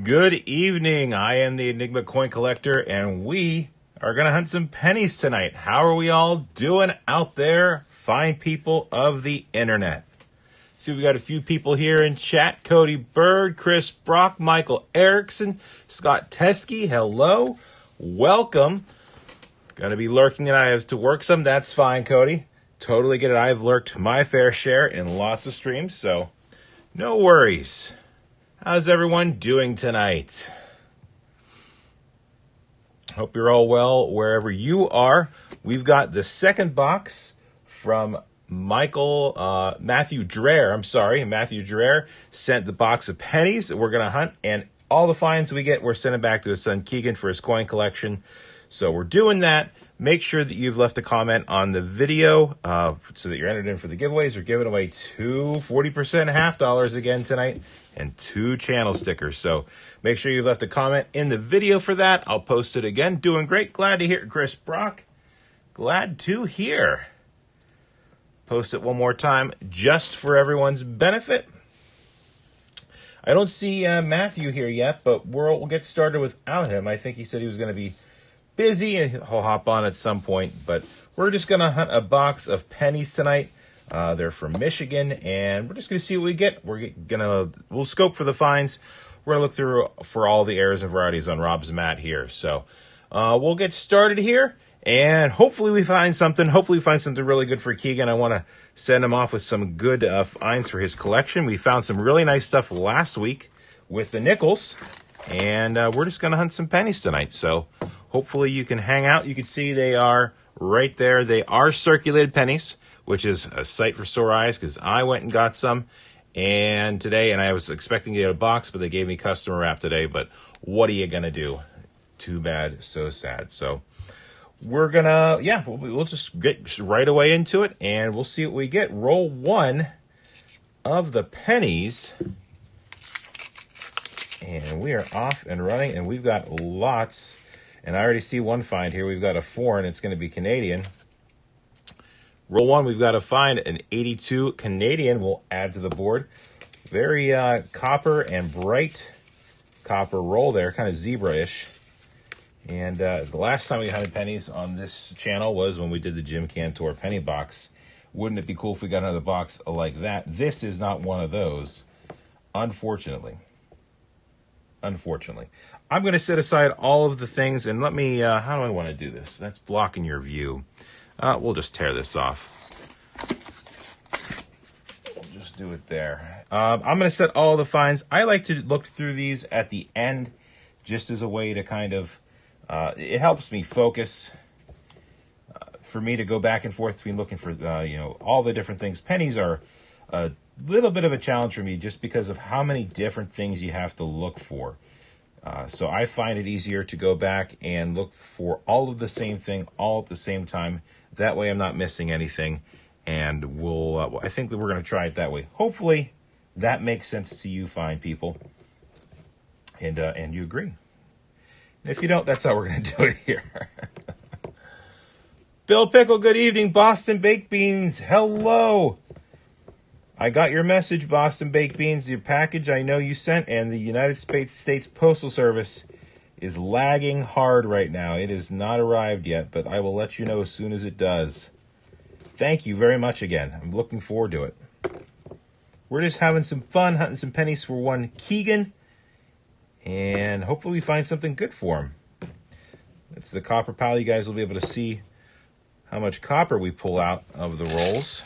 Good evening. I am the Enigma Coin Collector, and we are going to hunt some pennies tonight. How are we all doing out there, fine people of the internet? See, we've got a few people here in chat. Cody Bird, Chris Brock, Michael Erickson, Scott Teskey. Hello. Welcome. Going to be lurking and I have to work some. That's fine, Cody. Totally get it. I've lurked my fair share in lots of streams, so no worries. How's everyone doing tonight? Hope you're all well wherever you are. We've got the second box from Matthew Dreher. Matthew Dreher sent the box of pennies that we're going to hunt, and all the finds we get, we're sending back to his son Keegan for his coin collection. So we're doing that. Make sure that you've left a comment on the video so that you're entered in for the giveaways. We're giving away two 40% half dollars again tonight and 2 channel stickers. So make sure you've left a comment in the video for that. I'll post it again. Doing great. Glad to hear it, Chris Brock. Glad to hear. Post it one more time just for everyone's benefit. I don't see Matthew here yet, but we'll get started without him. I think he said he was going to be busy and he'll hop on at some point, but we're just going to hunt a box of pennies tonight. They're from Michigan, and we're just going to see what we get. We'll scope for the finds. We're going to look through for all the errors and varieties on Rob's mat here. So we'll get started here, and hopefully we find something. Hopefully we find something really good for Keegan. I want to send him off with some good finds for his collection. We found some really nice stuff last week with the nickels, and we're just going to hunt some pennies tonight. So hopefully you can hang out. You can see they are right there. They are circulated pennies, which is a sight for sore eyes because I went and got some and I was expecting to get a box, but they gave me customer wrap today. But what are you going to do? Too bad, so sad. So we're going to, we'll just get right away into it, and we'll see what we get. Roll 1 of the pennies, and we are off and running, and we've got lots. And I already see one find here. We've got a foreign. It's going to be Canadian. Roll 1, we've got to find an 82 Canadian. We'll add to the board. Very copper and bright copper roll there, kind of zebra-ish. And the last time we hunted pennies on this channel was when we did the Jim Cantor penny box. Wouldn't it be cool if we got another box like that? This is not one of those, unfortunately. Unfortunately. I'm going to set aside all of the things, and let me, how do I want to do this? That's blocking your view. We'll just tear this off. We'll just do it there. I'm going to set all the finds. I like to look through these at the end just as a way to kind of, it helps me focus. For me to go back and forth between looking for, all the different things. Pennies are a little bit of a challenge for me just because of how many different things you have to look for. So I find it easier to go back and look for all of the same thing all at the same time. That way I'm not missing anything, and I think that we're going to try it that way. Hopefully that makes sense to you fine people, and you agree. And if you don't, that's how we're going to do it here. Bill Pickle, good evening. Boston Baked Beans, hello. I got your message, Boston Baked Beans. Your package I know you sent, and the United States Postal Service is lagging hard right now. It has not arrived yet, but I will let you know as soon as it does. Thank you very much again. I'm looking forward to it. We're just having some fun, hunting some pennies for one Keegan, and hopefully we find something good for him. It's the Copper Pal. You guys will be able to see how much copper we pull out of the rolls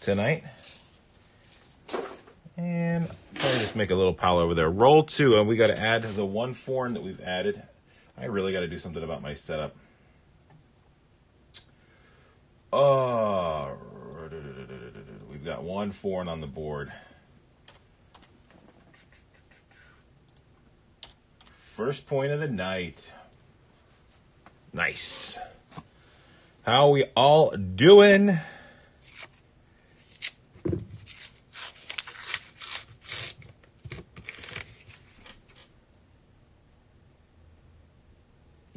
tonight. And probably just make a little pile over there. Roll 2, and we got to add the one foreign that we've added. I really got to do something about my setup. Oh, we've got one foreign on the board. First point of the night. Nice. How we all doing?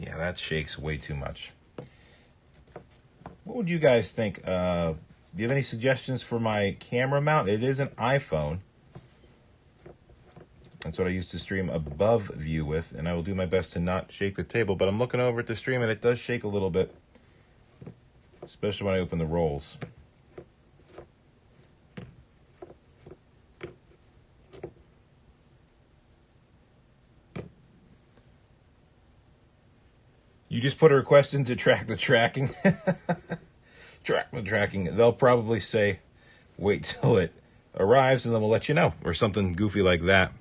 Yeah, that shakes way too much. What would you guys think? Do you have any suggestions for my camera mount? It is an iPhone. That's what I used to stream above view with, and I will do my best to not shake the table, but I'm looking over at the stream and it does shake a little bit, especially when I open the rolls. You just put a request in to track the tracking. Track the tracking. They'll probably say, wait till it arrives and then we'll let you know, or something goofy like that.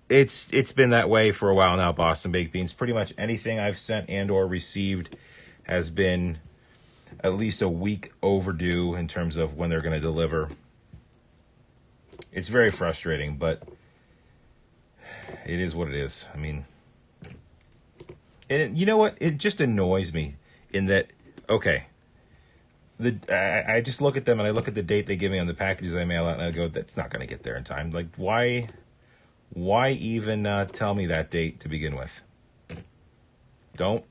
It's been that way for a while now, Boston Baked Beans. Pretty much anything I've sent and or received has been at least a week overdue in terms of when they're going to deliver. It's very frustrating, but it is what it is. I mean, and you know what? It just annoys me in that, okay, I just look at them and I look at the date they give me on the packages I mail out and I go, that's not going to get there in time. Like, why even tell me that date to begin with? Don't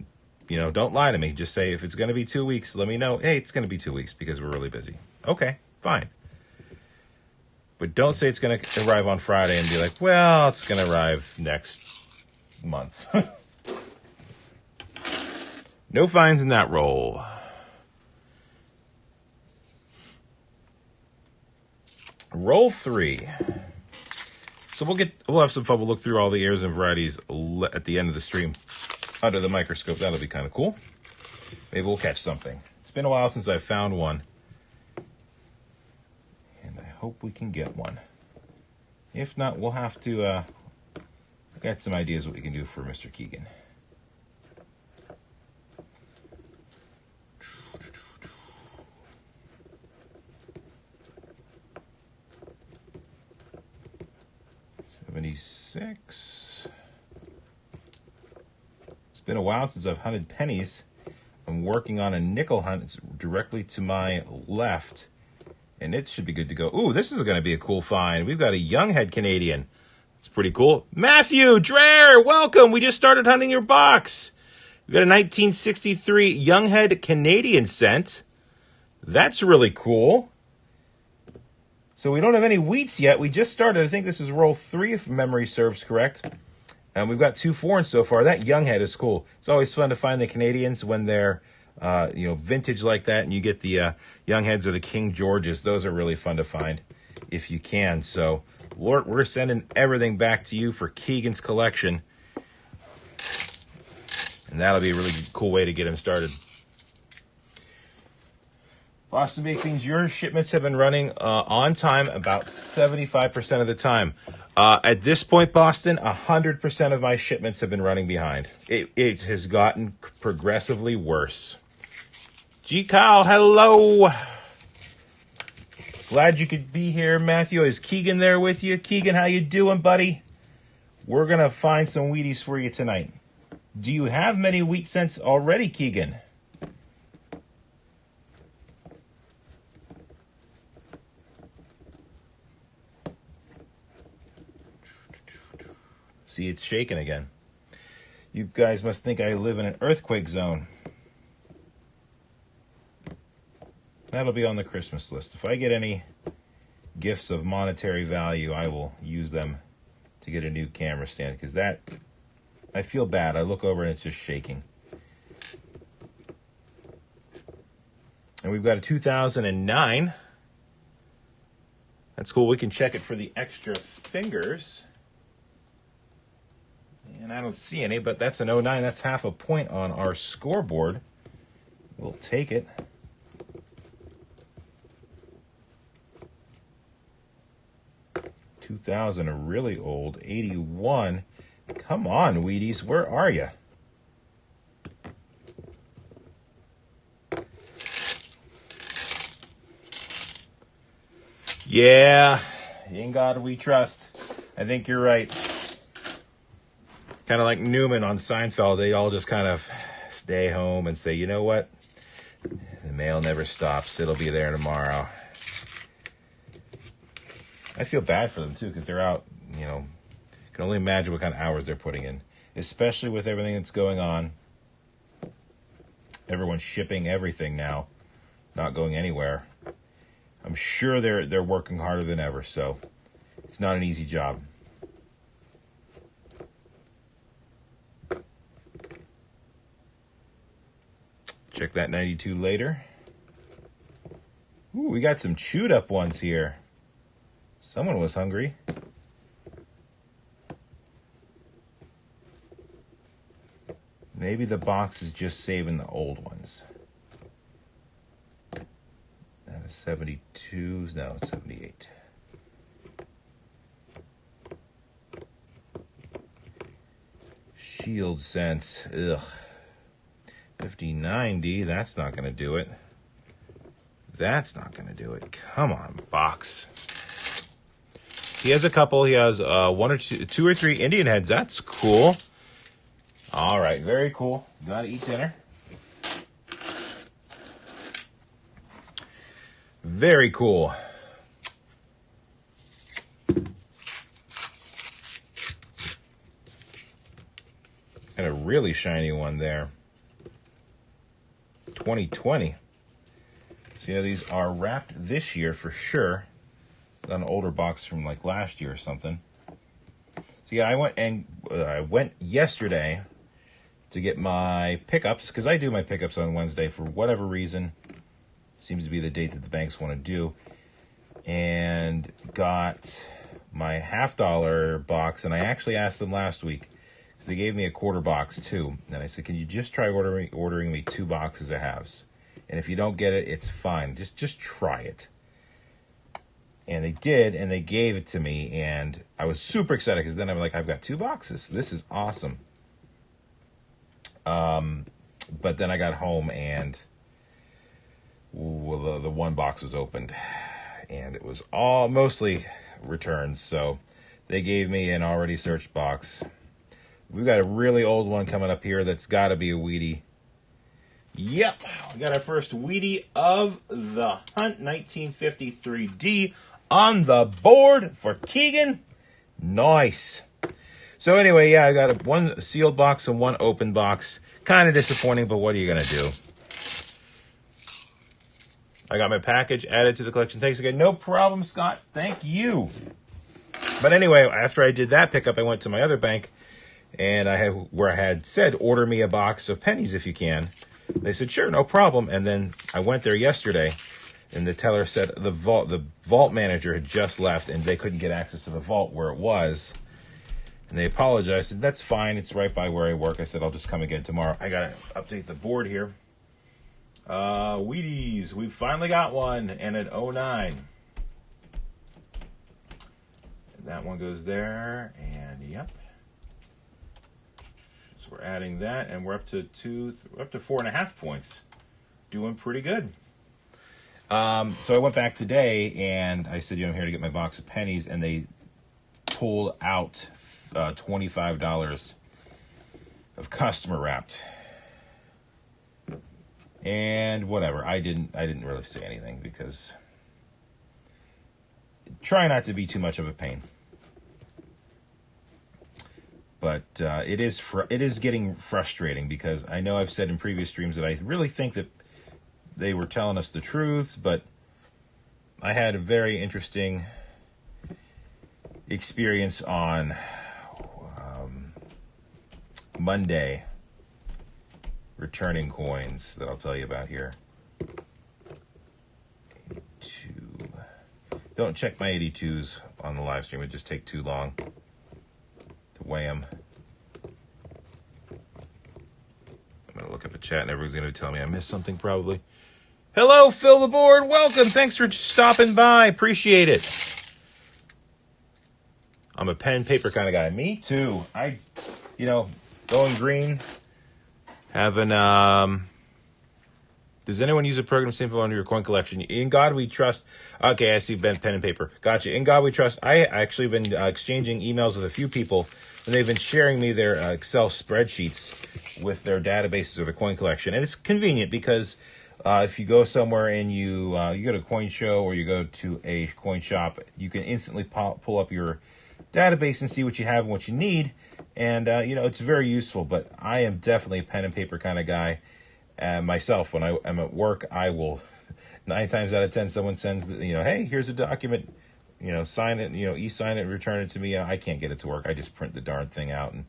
lie to me. Just say, if it's going to be 2 weeks, let me know. Hey, it's going to be 2 weeks because we're really busy. Okay, fine. But don't say it's going to arrive on Friday and be like, well, it's going to arrive next month. No fines in that roll. Roll 3. So we'll have some fun. We'll look through all the airs and varieties at the end of the stream under the microscope. That'll be kind of cool. Maybe we'll catch something. It's been a while since I've found one. And I hope we can get one. If not, we'll have to get some ideas what we can do for Mr. Keegan. $76. It's been a while since I've hunted pennies. I'm working on a nickel hunt. It's directly to my left, and it should be good to go. Ooh, this is going to be a cool find. We've got a young-head Canadian. It's pretty cool. Matthew Dreher, welcome. We just started hunting your box. We got a 1963 young-head Canadian scent. That's really cool. So we don't have any wheats yet. We just started. I think this is roll 3 if memory serves correct. And we've got 2 foreigns so far. That young head is cool. It's always fun to find the Canadians when they're vintage like that, and you get the young heads or the King Georges. Those are really fun to find if you can. So we're sending everything back to you for Keegan's collection. And that'll be a really cool way to get him started. Boston Baked Beans, your shipments have been running on time about 75% of the time. At this point, Boston, 100% of my shipments have been running behind. It has gotten progressively worse. G. Kyle, hello. Glad you could be here, Matthew. Is Keegan there with you? Keegan, how you doing, buddy? We're going to find some Wheaties for you tonight. Do you have many wheat scents already, Keegan? See, it's shaking again. You guys must think I live in an earthquake zone. That'll be on the Christmas list. If I get any gifts of monetary value, I will use them to get a new camera stand, because that, I feel bad. I look over and it's just shaking. And we've got a 2009. That's cool. We can check it for the extra fingers. And I don't see any, but that's an 09. That's half a point on our scoreboard. We'll take it. $2,000, a really old. 81. Come on, Wheaties. Where are you? Yeah. In God we trust. I think you're right. Kind of like Newman on Seinfeld, they all just kind of stay home and say, you know what? The mail never stops. It'll be there tomorrow. I feel bad for them, too, because they're out, can only imagine what kind of hours they're putting in, especially with everything that's going on. Everyone's shipping everything now, not going anywhere. I'm sure they're working harder than ever, so it's not an easy job. Check that 92 later. Ooh, we got some chewed up ones here. Someone was hungry. Maybe the box is just saving the old ones. That is 72s. No, it's 78. Shield Sense. Ugh. 5090. That's not going to do it. That's not going to do it. Come on, box. He has a couple. He has one or two or three Indian heads. That's cool. All right, very cool. Gotta eat dinner. Very cool. And a really shiny one there. 2020. So, yeah, these are wrapped this year for sure. It's an older box from like last year or something. So, yeah, I went yesterday to get my pickups, because I do my pickups on Wednesday for whatever reason. Seems to be the date that the banks want to do. And got my $50 box, and I actually asked them last week, because they gave me a quarter box too. And I said, can you just try ordering me 2 boxes of halves? And if you don't get it, it's fine. Just try it. And they did, and they gave it to me, and I was super excited, because then I'm like, I've got 2 boxes. This is awesome. But then I got home, and the one box was opened, and it was all mostly returns. So they gave me an already searched box. We've got a really old one coming up here that's got to be a Wheatie. Yep, we got our first Wheatie of the Hunt 1953D on the board for Keegan. Nice. So anyway, yeah, I got one sealed box and one open box. Kind of disappointing, but what are you going to do? I got my package added to the collection. Thanks again. No problem, Scott. Thank you. But anyway, after I did that pickup, I went to my other bank, and I had said, order me a box of pennies if you can. They said, sure, no problem. And then I went there yesterday, and the teller said the vault manager had just left, and they couldn't get access to the vault where it was. And they apologized. I said, that's fine. It's right by where I work. I said, I'll just come again tomorrow. I got to update the board here. Wheaties. We finally got one, and an 09. And that one goes there, and yep. So we're adding that, and we're up to 4.5 points. Doing pretty good. So I went back today, and I said, I'm here to get my box of pennies, and they pulled out $25 of customer wrapped. And whatever, I didn't really say anything, because try not to be too much of a pain. But it is getting frustrating, because I know I've said in previous streams that I really think that they were telling us the truths, but I had a very interesting experience on Monday returning coins that I'll tell you about here. 82. Don't check my 82s on the live stream. It just take too long to weigh them. I'm going to look up a chat, and everyone's going to tell me I missed something probably. Hello, Phil the Board. Welcome. Thanks for stopping by. Appreciate it. I'm a pen and paper kind of guy. Me too. Going green. Having, does anyone use a program simple under your coin collection? In God We Trust. Okay, I see pen and paper. Gotcha. In God We Trust. I actually been exchanging emails with a few people, and they've been sharing me their Excel spreadsheets with their databases of the coin collection. And it's convenient, because if you go somewhere and you go to a coin show, or you go to a coin shop, you can instantly pull up your database and see what you have and what you need. And, it's very useful. But I am definitely a pen and paper kind of guy. Myself, when I'm at work, I will, 9 times out of 10, someone sends, hey, here's a document, sign it, e-sign it, return it to me. I can't get it to work. I just print the darn thing out and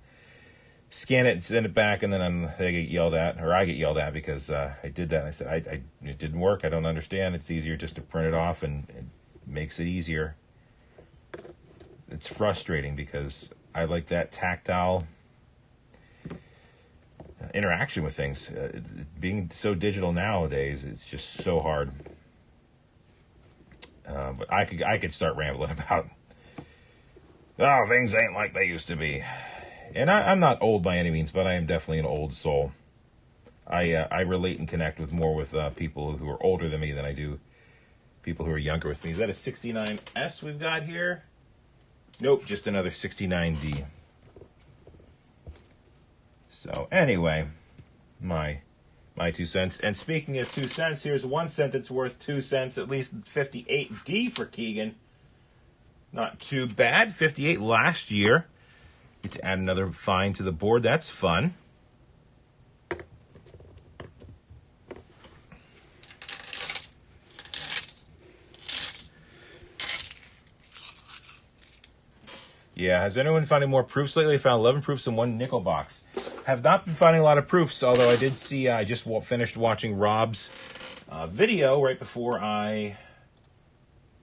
scan it, send it back, and then they get yelled at, or I get yelled at because I did that. And I said, it didn't work. I don't understand. It's easier just to print it off, and it makes it easier. It's frustrating because I like that tactile interaction with things. Being so digital nowadays, it's just so hard. But I could start rambling about, oh, things ain't like they used to be. And I'm not old by any means, but I am definitely an old soul. I relate and connect more with people who are older than me than I do people who are younger with me. Is that a 69S we've got here? Nope, just another 69D. So anyway, my 2 cents. And speaking of 2 cents, here's 1 cent that's worth 2 cents, at least 58D for Keegan. Not too bad. 58 last year. Get to add another find to the board. That's fun. Yeah, has anyone found any more proofs lately? I found 11 proofs in 1 nickel box. Have not been finding a lot of proofs, although I did see, I just finished watching Rob's video right before I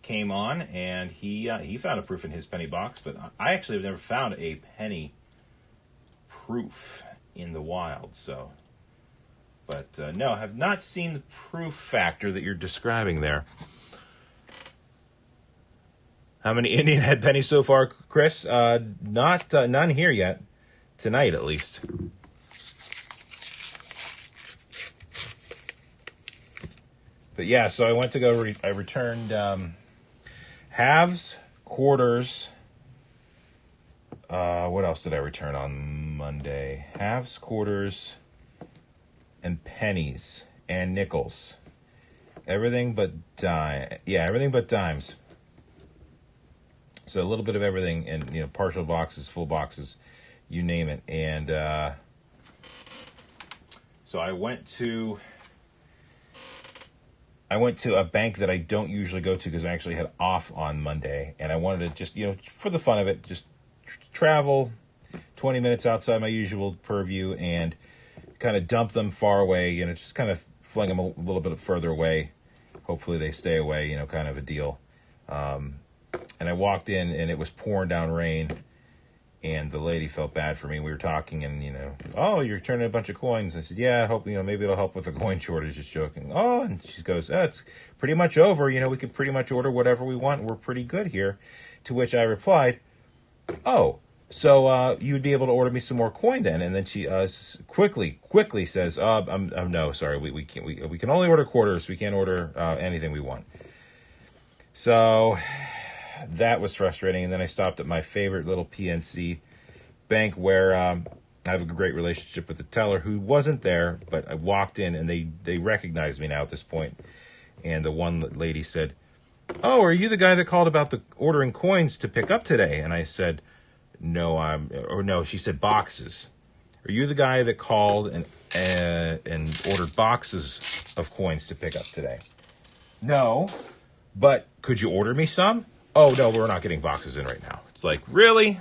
came on, and he found a proof in his penny box, but I actually have never found a penny proof in the wild, so. But no, have not seen the proof factor that you're describing there. How many Indian head pennies so far, Chris? None here yet. Tonight, at least. But yeah, so I went to go, I returned halves, quarters. What else did I return on Monday? Halves, quarters, and pennies, and nickels. Everything but everything but dimes. So a little bit of everything, and partial boxes, full boxes, you name it. And so I went to a bank that I don't usually go to because I actually had off on Monday, and I wanted to just, for the fun of it, just travel 20 minutes outside my usual purview and kind of dump them far away, just kind of fling them a little bit further away. Hopefully they stay away, kind of a deal. And I walked in, and it was pouring down rain, and the lady felt bad for me. We were talking, and, oh, you're turning a bunch of coins. I said, yeah, I hope, maybe it'll help with the coin shortage, just joking. Oh, and she goes, oh, it's pretty much over. We could pretty much order whatever we want. We're pretty good here. To which I replied, oh, so you would be able to order me some more coin then? And then she quickly says, no, sorry, we can't. We can only order quarters. We can't order anything we want. So that was frustrating. And then I stopped at my favorite little PNC bank where I have a great relationship with the teller who wasn't there, but I walked in, and they recognized me now at this point. And the one lady said, oh, are you the guy that called about the ordering coins to pick up today? And I said, no, she said boxes. Are you the guy that called and ordered boxes of coins to pick up today? No, but could you order me some? Oh, no, we're not getting boxes in right now. It's like, really?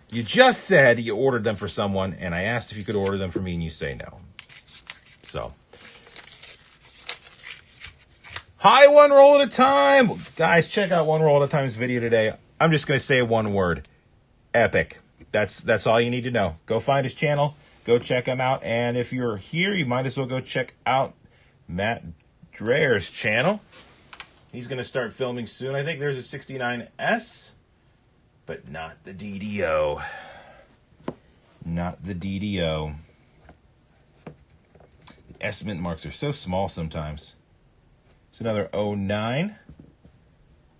You just said you ordered them for someone, and I asked if you could order them for me, and you say no. So, hi, one roll at a time. Guys, check out One Roll at a Time's video today. I'm just going to say one word. Epic. That's all you need to know. Go find his channel. Go check him out. And if you're here, you might as well go check out Matt Dreher's channel. He's going to start filming soon. I think there's a 69S, but not the DDO. Not the DDO. The estimate marks are so small sometimes. It's another 09.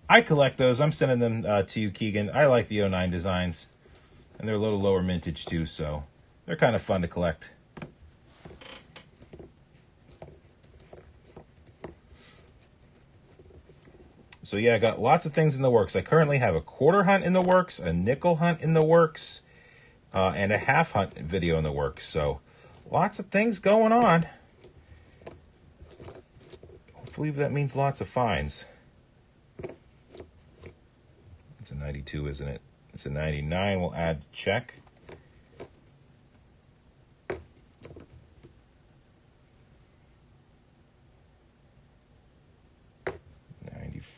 I collect those. I'm sending them to you, Keegan. I like the 09 designs. And they're a little lower mintage, too, so they're kind of fun to collect. So, yeah, I got lots of things in the works. I currently have a quarter hunt in the works, a nickel hunt in the works, and a half hunt video in the works. So, lots of things going on. Hopefully that means lots of finds. It's a 92, isn't it? It's a 99. We'll add check.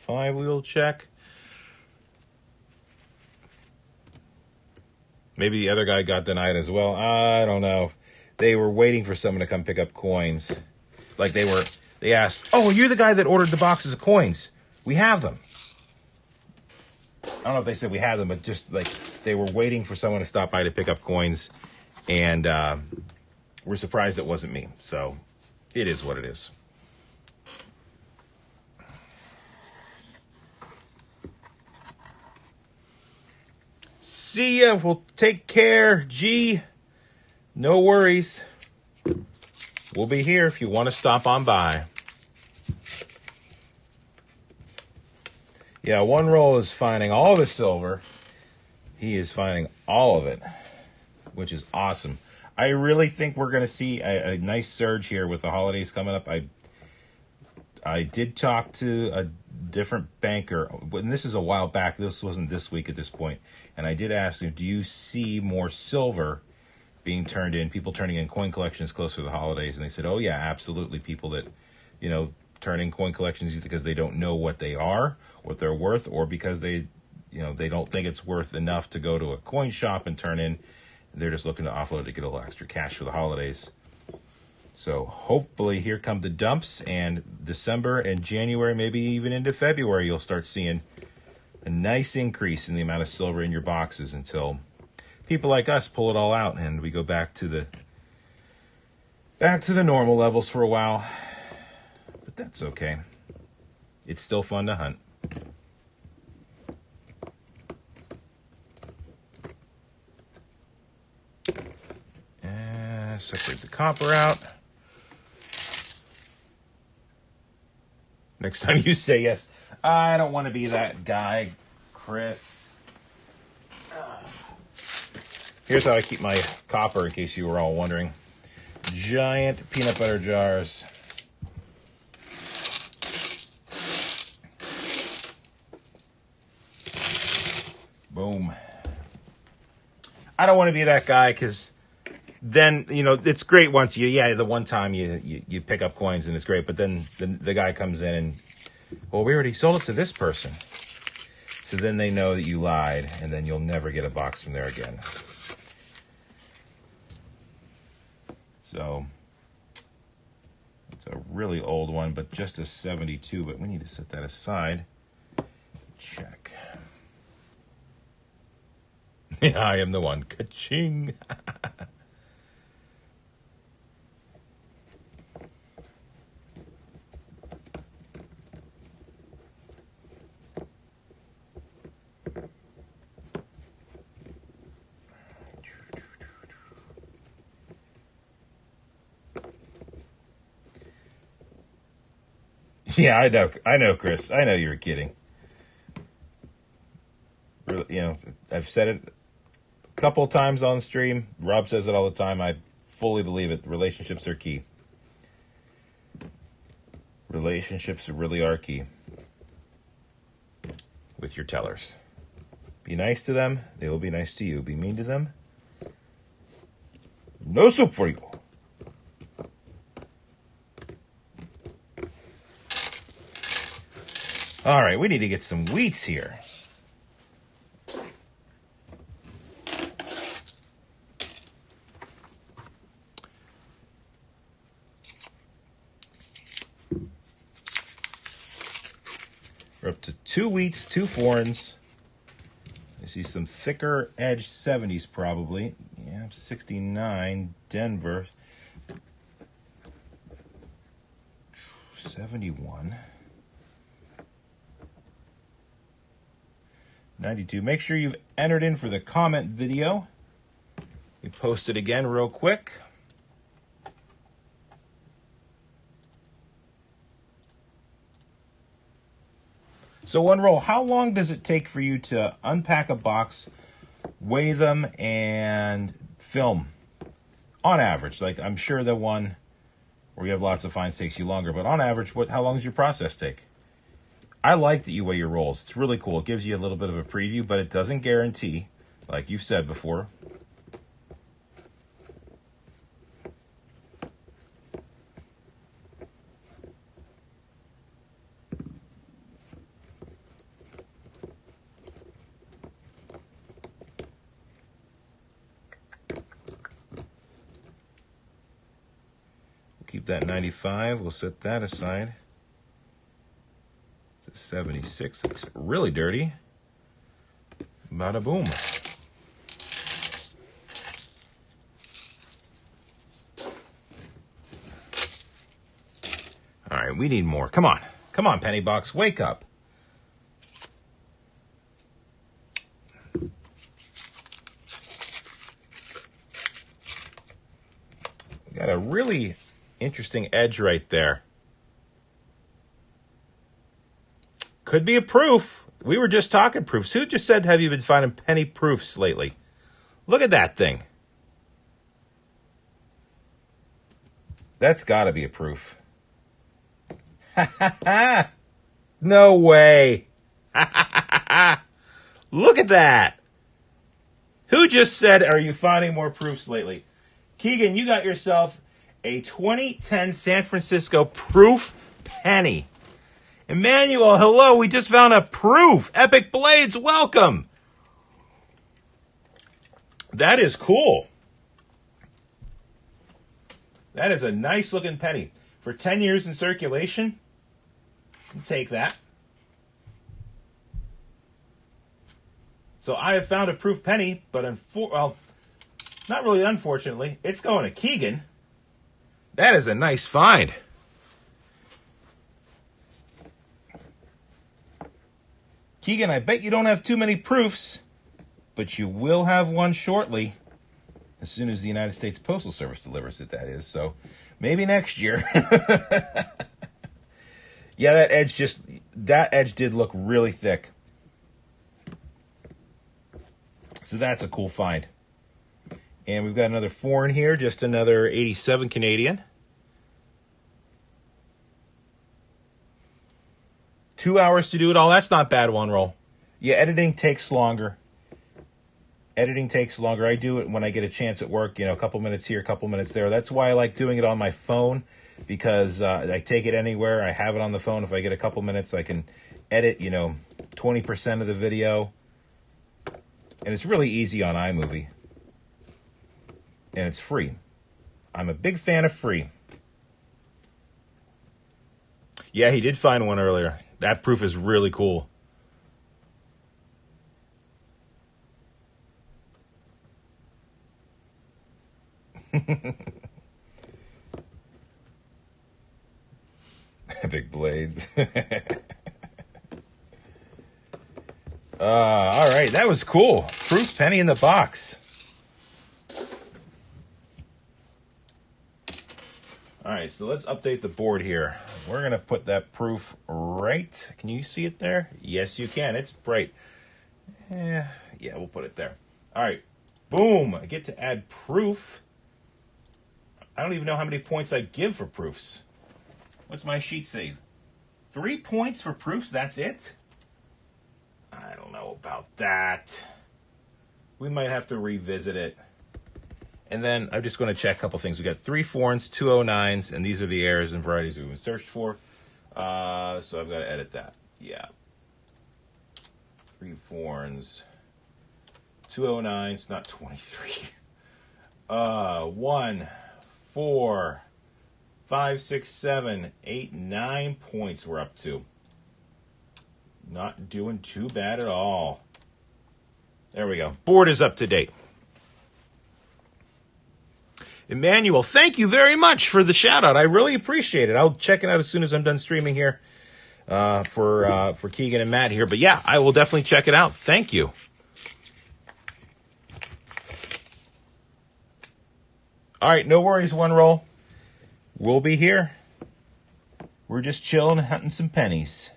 5 we'll check. Maybe the other guy got denied as well. I don't know. They were waiting for someone to come pick up coins. Like they asked, oh, you're the guy that ordered the boxes of coins. We have them. I don't know if they said we had them, but just like they were waiting for someone to stop by to pick up coins. And we're surprised it wasn't me. So it is what it is. See ya. Well, take care. G. No worries. We'll be here if you want to stop on by. Yeah, One Roll is finding all the silver. He is finding all of it, which is awesome. I really think we're going to see a nice surge here with the holidays coming up. I did talk to a different banker, and this is a while back. This wasn't this week at this point. And I did ask him, do you see more silver being turned in, people turning in coin collections closer to the holidays? And they said, oh, yeah, absolutely. People that, turn in coin collections either because they don't know what they are, what they're worth, or because they don't think it's worth enough to go to a coin shop and turn in. They're just looking to offload to get a little extra cash for the holidays. So hopefully here come the dumps, and December and January, maybe even into February, you'll start seeing a nice increase in the amount of silver in your boxes until people like us pull it all out and we go back to the normal levels for a while. But that's okay. It's still fun to hunt. And separate the copper out. Next time you say yes. I don't want to be that guy, Chris. Here's how I keep my copper, in case you were all wondering. Giant peanut butter jars. Boom. I don't want to be that guy, because then, it's great once the one time you pick up coins and it's great, but then the guy comes in and, well, we already sold it to this person. So then they know that you lied, and then you'll never get a box from there again. So it's a really old one, but just a 72, but we need to set that aside. Check. Yeah, I am the one. Ka-ching. Yeah, I know, Chris. I know you were kidding. I've said it a couple of times on stream. Rob says it all the time. I fully believe it. Relationships are key. Relationships really are key with your tellers. Be nice to them. They will be nice to you. Be mean to them. No soup for you. All right, we need to get some wheats here. We're up to 2 wheats, 2 foreigns. I see some thicker edge 70s probably. Yeah, 69, Denver. 71. 92. Make sure you've entered in for the comment video. We post it again real quick. So One Roll, how long does it take for you to unpack a box, weigh them, and film? On average, like I'm sure the one where you have lots of finds takes you longer, but on average, how long does your process take? I like that you weigh your rolls. It's really cool. It gives you a little bit of a preview, but it doesn't guarantee, like you've said before. that 95. We'll set that aside. It's a 76. Looks really dirty. Bada boom. All right, we need more. Come on. Come on, penny box. Wake up. Got a really interesting edge right there. Could be a proof. We were just talking proofs. Who just said, have you been finding penny proofs lately? Look at that thing. That's got to be a proof. No way. Look at that. Who just said, are you finding more proofs lately? Keegan, you got yourself a 2010 San Francisco proof penny. Emmanuel, hello. We just found a proof. Epic Blades, welcome. That is cool. That is a nice looking penny. For 10 years in circulation, I'll take that. So I have found a proof penny, but well, not really unfortunately. It's going to Keegan. That is a nice find. Keegan, I bet you don't have too many proofs, but you will have one shortly. As soon as the United States Postal Service delivers it, that is. So maybe next year. Yeah, that edge did look really thick. So that's a cool find. And we've got another foreign here, just another 87 Canadian. 2 hours to do it all. That's not bad, one roll. Yeah, editing takes longer. Editing takes longer. I do it when I get a chance at work, a couple minutes here, a couple minutes there. That's why I like doing it on my phone, because I take it anywhere. I have it on the phone. If I get a couple minutes, I can edit, 20% of the video. And it's really easy on iMovie. And it's free. I'm a big fan of free. Yeah, he did find one earlier. That proof is really cool. Epic Blades. All right, that was cool. Proof penny in the box. All right, so let's update the board here. We're going to put that proof right. Can you see it there? Yes, you can. It's bright. Yeah, we'll put it there. All right, boom. I get to add proof. I don't even know how many points I give for proofs. What's my sheet say? 3 points for proofs? That's it? I don't know about that. We might have to revisit it. And then I'm just going to check a couple things. We got 3 foreigns, 2 09s, and these are the errors and varieties we've been searched for. So I've got to edit that. Yeah. 3 foreigns, 2 09s, not 23. 1, 4, 5, 6, 7, 8, 9 points we're up to. Not doing too bad at all. There we go. Board is up to date. Emmanuel, thank you very much for the shout out. I really appreciate it. I'll check it out as soon as I'm done streaming here for Keegan and Matt here. But yeah, I will definitely check it out. Thank you. All right, no worries, one roll. We'll be here. We're just chilling, hunting some pennies.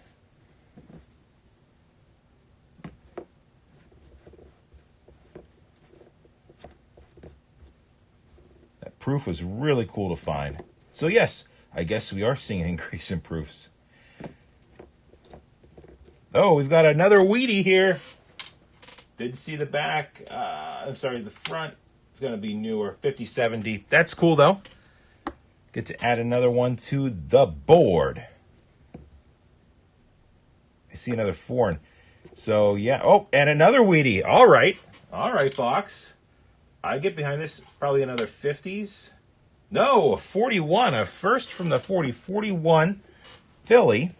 Proof was really cool to find. So yes, I guess we are seeing an increase in proofs. Oh, we've got another Wheatie here. Didn't see the back. I'm sorry, the front. It's going to be newer, 5070. That's cool though. Get to add another one to the board. I see another foreign. So yeah. Oh, and another Wheatie. All right, box. I get behind this. Probably another 50s. No, a 41. A first from the 41 Philly.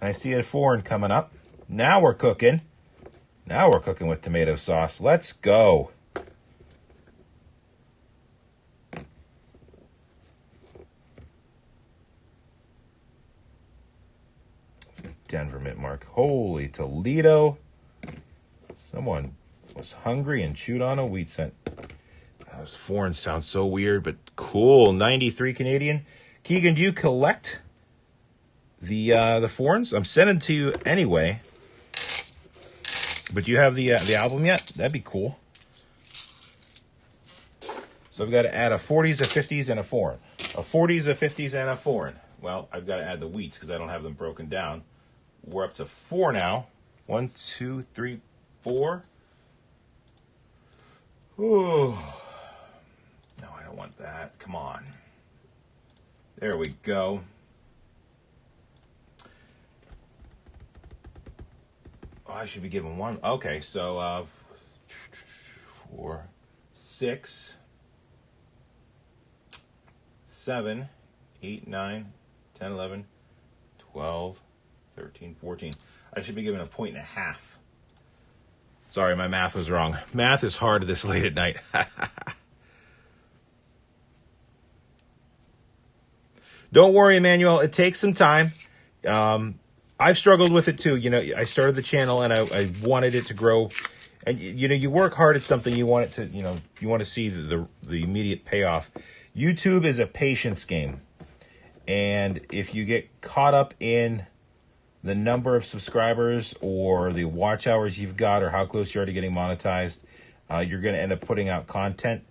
I see a foreign coming up. Now we're cooking. Now we're cooking with tomato sauce. Let's go. Denver mint mark. Holy Toledo. Someone was hungry and chewed on a wheat cent. Those foreign sound so weird, but cool. 93 Canadian. Keegan, do you collect the foreigns? I'm sending to you anyway. But do you have the album yet? That'd be cool. So I've got to add a 40s, a 50s, and a foreign. A 40s, a 50s, and a foreign. Well, I've got to add the wheats because I don't have them broken down. We're up to 4 now. 1, 2, 3, 4. Ooh. No, I don't want that. Come on. There we go. Oh, I should be given one. Okay, so 4, 6, 7, 8, 9, 10, 11, 12, 13, 14. I should be given a 1.5. Sorry, my math was wrong. Math is hard this late at night. Don't worry, Emmanuel. It takes some time. I've struggled with it too. You know, I started the channel and I wanted it to grow. And, you know, you work hard at something. You want it to, you know, you want to see the immediate payoff. YouTube is a patience game. And if you get caught up in the number of subscribers or the watch hours you've got or how close you are to getting monetized, you're going to end up putting out content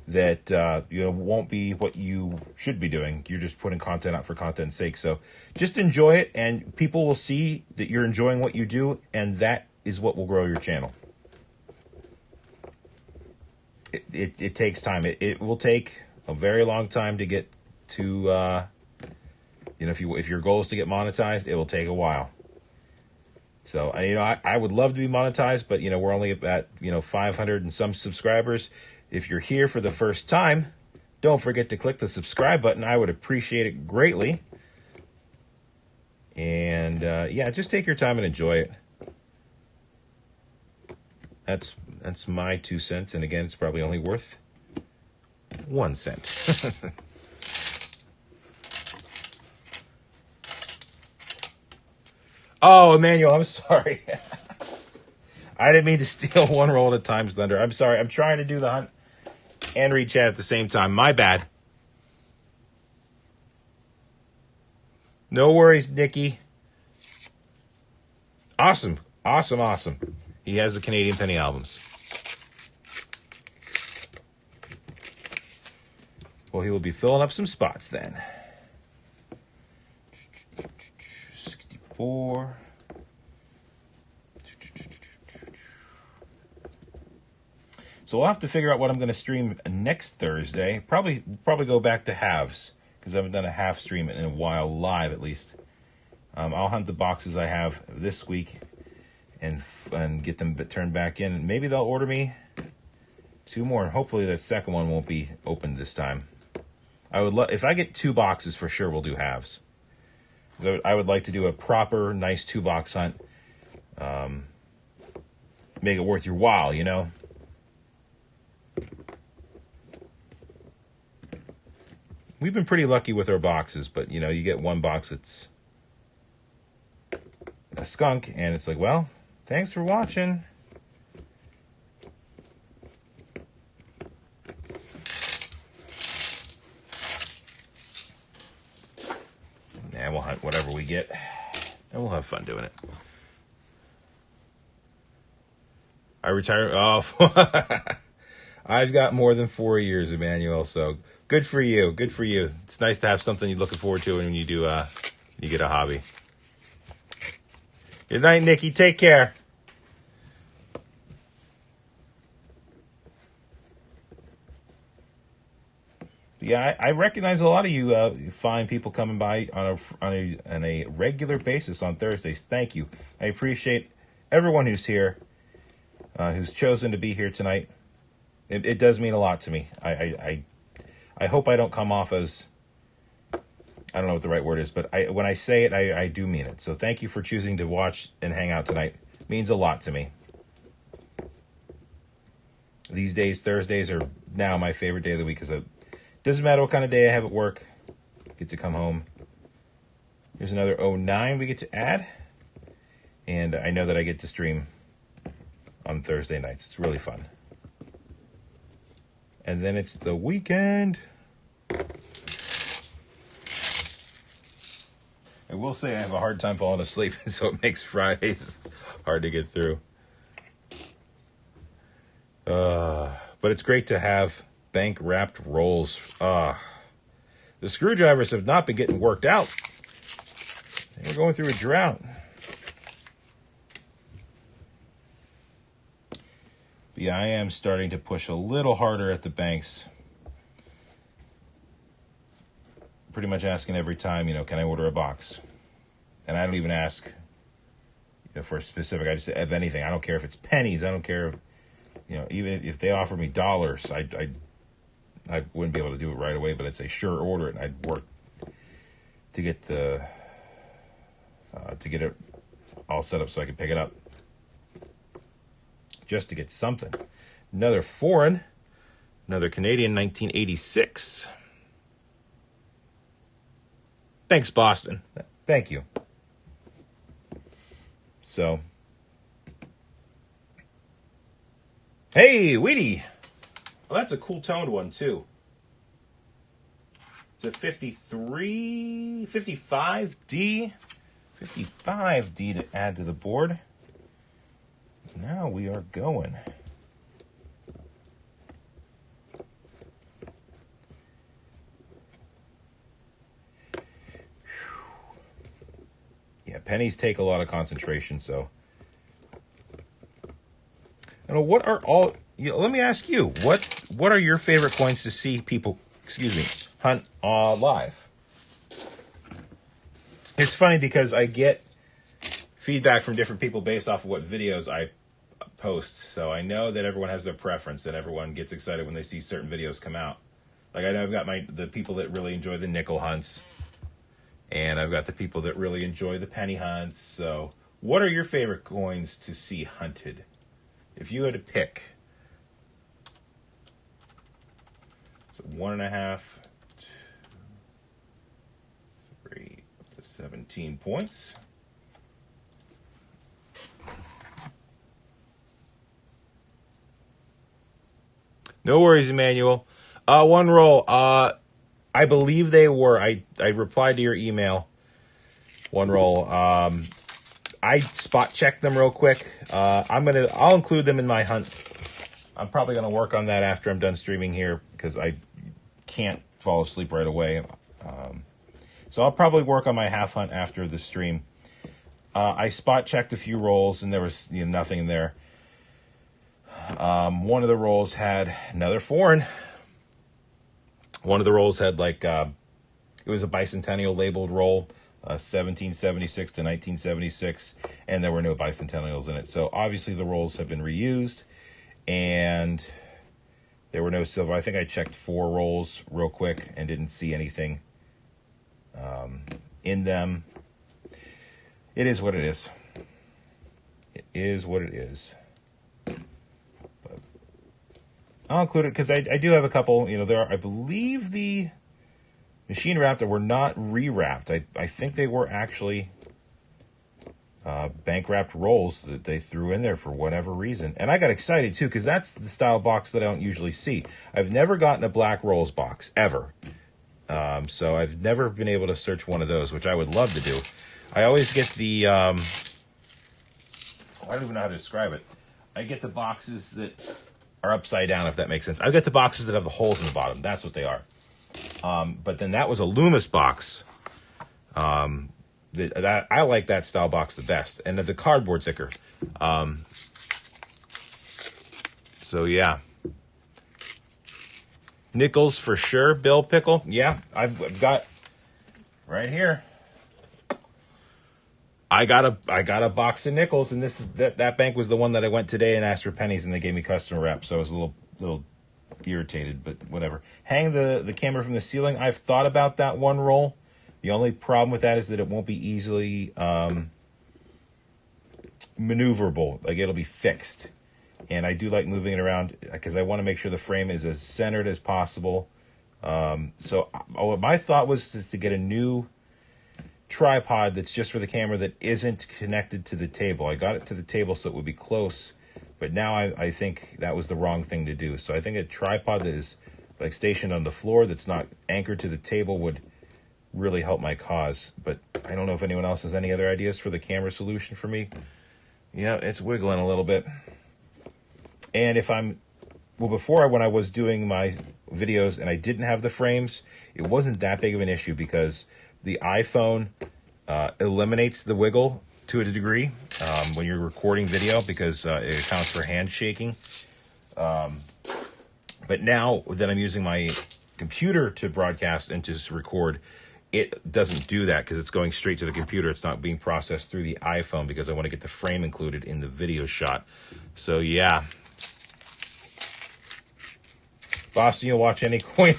that you know, won't be what you should be doing. You're just putting content out for content's sake. So just enjoy it, and people will see that you're enjoying what you do, and that is what will grow your channel. It takes time. It will take a very long time to get to you know, if your goal is to get monetized, it will take a while. So, you know, I would love to be monetized, but, you know, we're only at, you know, 500 and some subscribers. If you're here for the first time, don't forget to click the subscribe button. I would appreciate it greatly. And, yeah, just take your time and enjoy it. That's my 2 cents. And, again, it's probably only worth 1 cent. Oh, Emmanuel, I'm sorry. I didn't mean to steal one roll at a time, Thunder. I'm sorry. I'm trying to do the hunt and read chat at the same time. My bad. No worries, Nikki. Awesome. Awesome, awesome. He has the Canadian Penny albums. Well, he will be filling up some spots then. 64. So we'll have to figure out what I'm going to stream next Thursday. Probably go back to halves, because I haven't done a half stream in a while, live at least. I'll hunt the boxes I have this week and get them turned back in. Maybe they'll order me 2 more. Hopefully that second one won't be opened this time. I would if I get 2 boxes, for sure we'll do halves. So I would like to do a proper, nice 2-box hunt. Make it worth your while, you know. We've been pretty lucky with our boxes, but, you know, you get 1 box that's a skunk, and it's like, well, thanks for watching. And we'll hunt whatever we get, and we'll have fun doing it. I retire. Oh, I've got more than 4 years, Emmanuel, so good for you. Good for you. It's nice to have something you're looking forward to when you do, you get a hobby. Good night, Nikki. Take care. Yeah, I recognize a lot of you fine people coming by on a regular basis on Thursdays. Thank you. I appreciate everyone who's here, who's chosen to be here tonight. It does mean a lot to me. I hope I don't come off as, I don't know what the right word is, but when I say it, I do mean it. So thank you for choosing to watch and hang out tonight. It means a lot to me. These days, Thursdays are now my favorite day of the week because it doesn't matter what kind of day I have at work. Get to come home. Here's another 09 we get to add. And I know that I get to stream on Thursday nights. It's really fun. And then it's the weekend. I will say I have a hard time falling asleep, so it makes Fridays hard to get through. But it's great to have bank wrapped rolls. The screwdrivers have not been getting worked out. We're going through a drought. But yeah, I am starting to push a little harder at the banks. Pretty much asking every time, can I order a box? And I don't even ask, for a specific. I just have anything. I don't care if it's pennies. I don't care, even if they offer me dollars. I wouldn't be able to do it right away, but I'd say sure, order it, and I'd work to get it all set up so I could pick it up. Just to get something. Another foreign, another Canadian, 1986. Thanks, Boston. Thank you. So, hey, Weedy. Well, that's a cool toned one, too. It's a 55D. 55D to add to the board. Now we are going. Yeah, pennies take a lot of concentration, so. What are all? Let me ask you, what are your favorite coins to see people, hunt live? It's funny because I get feedback from different people based off of what videos I post. So I know that everyone has their preference and everyone gets excited when they see certain videos come out. Like I know I've got the people that really enjoy the nickel hunts, and I've got the people that really enjoy the penny hunts. So what are your favorite coins to see hunted? If you had to pick. So 1.5, 2, 3, up to 17 points. No worries, Emmanuel. One roll. I believe they were. I replied to your email. One roll. I spot checked them real quick. I'll include them in my hunt. I'm probably gonna work on that after I'm done streaming here because I can't fall asleep right away. So I'll probably work on my half hunt after the stream. I spot checked a few rolls and there was nothing in there. One of the rolls had another foreign. One of the rolls had it was a bicentennial labeled roll, 1776 to 1976, and there were no bicentennials in it. So obviously the rolls have been reused, and there were no silver. I think I checked 4 rolls real quick and didn't see anything in them. It is what it is. It is what it is. I'll include it because I do have a couple, I believe the machine wrapped were not re-wrapped. I think they were actually bank wrapped rolls that they threw in there for whatever reason. And I got excited too because that's the style box that I don't usually see. I've never gotten a black rolls box, ever. So I've never been able to search one of those, which I would love to do. I always get the, I don't even know how to describe it. I get the boxes that are upside down, if that makes sense. I've got the boxes that have the holes in the bottom. That's what they are. But then that was a Loomis box. That I like that style box the best. And the cardboard sticker. So, yeah. Nickels for sure. Bill Pickle. Yeah, I've got right here. I got a box of nickels, and that bank was the one that I went today and asked for pennies, and they gave me customer rep. So I was a little irritated, but whatever. Hang the camera from the ceiling. I've thought about that one roll. The only problem with that is that it won't be easily maneuverable. Like, it'll be fixed. And I do like moving it around because I want to make sure the frame is as centered as possible. So my thought was to get a new tripod that's just for the camera that isn't connected to the table. I got it to the table so it would be close, but now I think that was the wrong thing to do. So I think a tripod that is like stationed on the floor that's not anchored to the table would really help my cause. But I don't know if anyone else has any other ideas for the camera solution for me. Yeah, it's wiggling a little bit. And if before when I was doing my videos and I didn't have the frames, it wasn't that big of an issue because the iPhone eliminates the wiggle to a degree when you're recording video because it accounts for hand shaking. But now that I'm using my computer to broadcast and to record, it doesn't do that because it's going straight to the computer. It's not being processed through the iPhone because I want to get the frame included in the video shot. So yeah. Boston, you'll watch any coin.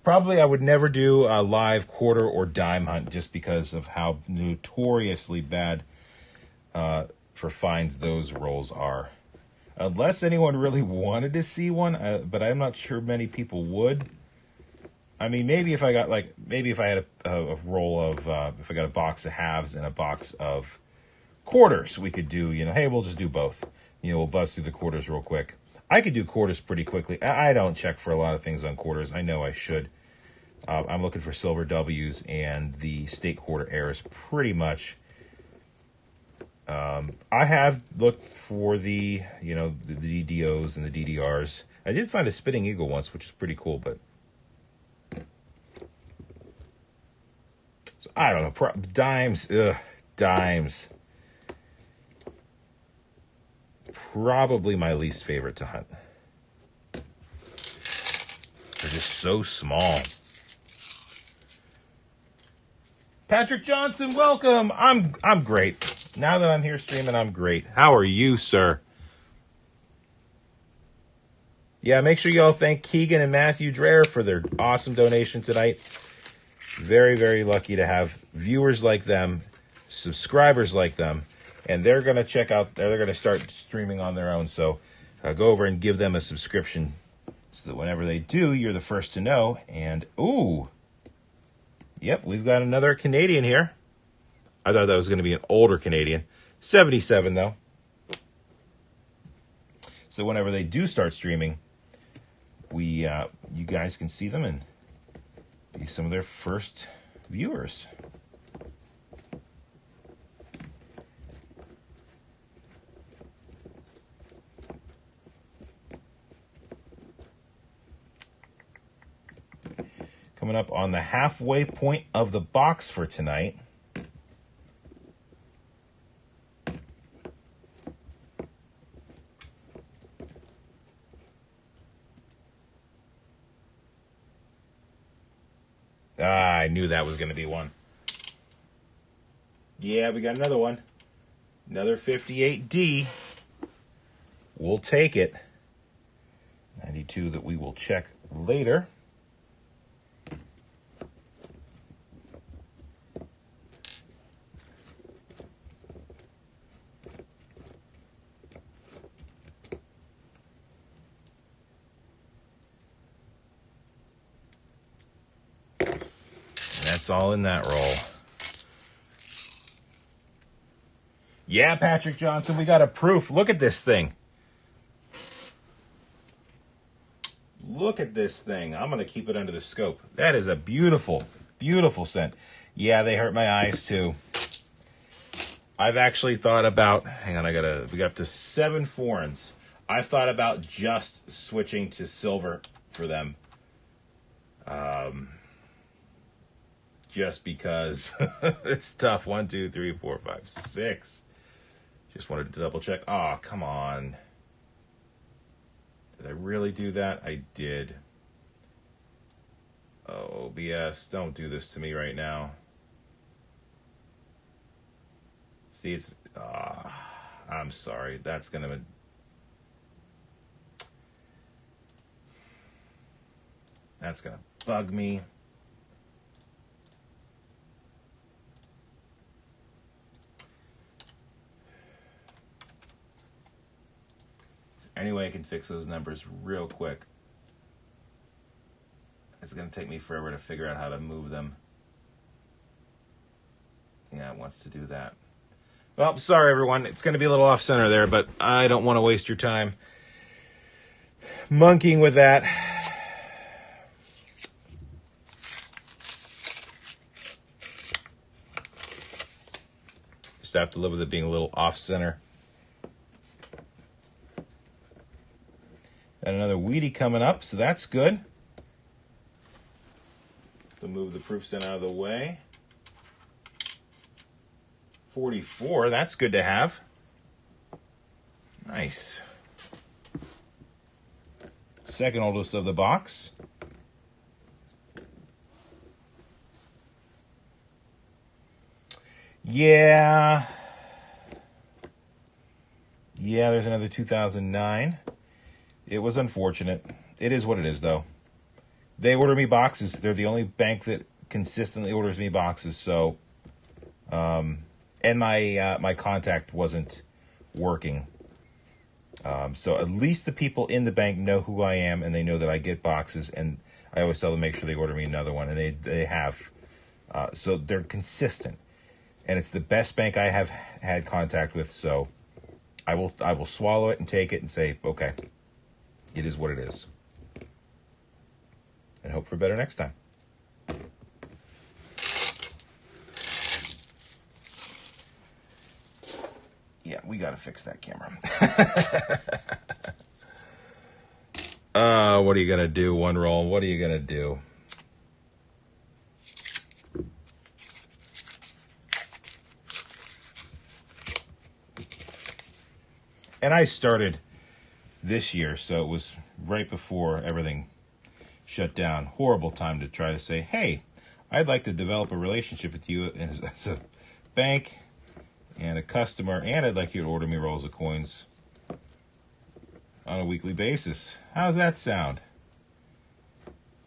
Probably I would never do a live quarter or dime hunt just because of how notoriously bad for finds those rolls are. Unless anyone really wanted to see one, but I'm not sure many people would. I mean, maybe if I got maybe if I had a roll of, if I got a box of halves and a box of quarters, we could do, hey, we'll just do both. We'll buzz through the quarters real quick. I could do quarters pretty quickly. I don't check for a lot of things on quarters. I know I should. I'm looking for silver W's and the state quarter errors pretty much. I have looked for the DDOs and the DDRs. I did find a spitting eagle once, which is pretty cool, but so I don't know. Dimes, dimes. Probably my least favorite to hunt. They're just so small. Patrick Johnson, welcome. I'm great. Now that I'm here streaming, I'm great. How are you, sir? Yeah, make sure y'all thank Keegan and Matthew Dreher for their awesome donation tonight. Very, very lucky to have viewers like them, subscribers like them. And they're going to they're going to start streaming on their own. So go over and give them a subscription so that whenever they do, you're the first to know. And, ooh, yep, we've got another Canadian here. I thought that was going to be an older Canadian. 77, though. So whenever they do start streaming, you guys can see them and be some of their first viewers. Coming up on the halfway point of the box for tonight. I knew that was going to be one. Yeah, we got another one. Another 58D. We'll take it. 92 that we will check later. That's all in that roll. Yeah, Patrick Johnson, we got a proof. Look at this thing. Look at this thing. I'm going to keep it under the scope. That is a beautiful, beautiful scent. Yeah, they hurt my eyes too. I've actually thought about, hang on, we got up to 7 foreigns. I've thought about just switching to silver for them. Just because it's tough. 1, 2, 3, 4, 5, 6. Just wanted to double check. Oh, come on. Did I really do that? I did. Oh, BS. Don't do this to me right now. See, it's... I'm sorry. That's going to... That's going to bug me. Is there any way I can fix those numbers real quick? It's going to take me forever to figure out how to move them. Yeah, it wants to do that. Well, sorry, everyone. It's going to be a little off-center there, but I don't want to waste your time monkeying with that. Just have to live with it being a little off-center. Got another Wheatie coming up, so that's good. To move the proof cent out of the way. 44, that's good to have. Nice. Second oldest of the box. Yeah, there's another 2009. It was unfortunate. It is what it is, though. They order me boxes. They're the only bank that consistently orders me boxes. So, and my contact wasn't working. So at least the people in the bank know who I am, and they know that I get boxes. And I always tell them make sure they order me another one, and they have. So they're consistent, and it's the best bank I have had contact with. So I will swallow it and take it and say, okay, it is what it is. And hope for better next time. Yeah, we got to fix that camera. What are you going to do, one roll? What are you going to do? And I started this year, so it was right before everything shut down. Horrible time to try to say, hey, I'd like to develop a relationship with you as a bank and a customer, and I'd like you to order me rolls of coins on a weekly basis. How's that sound?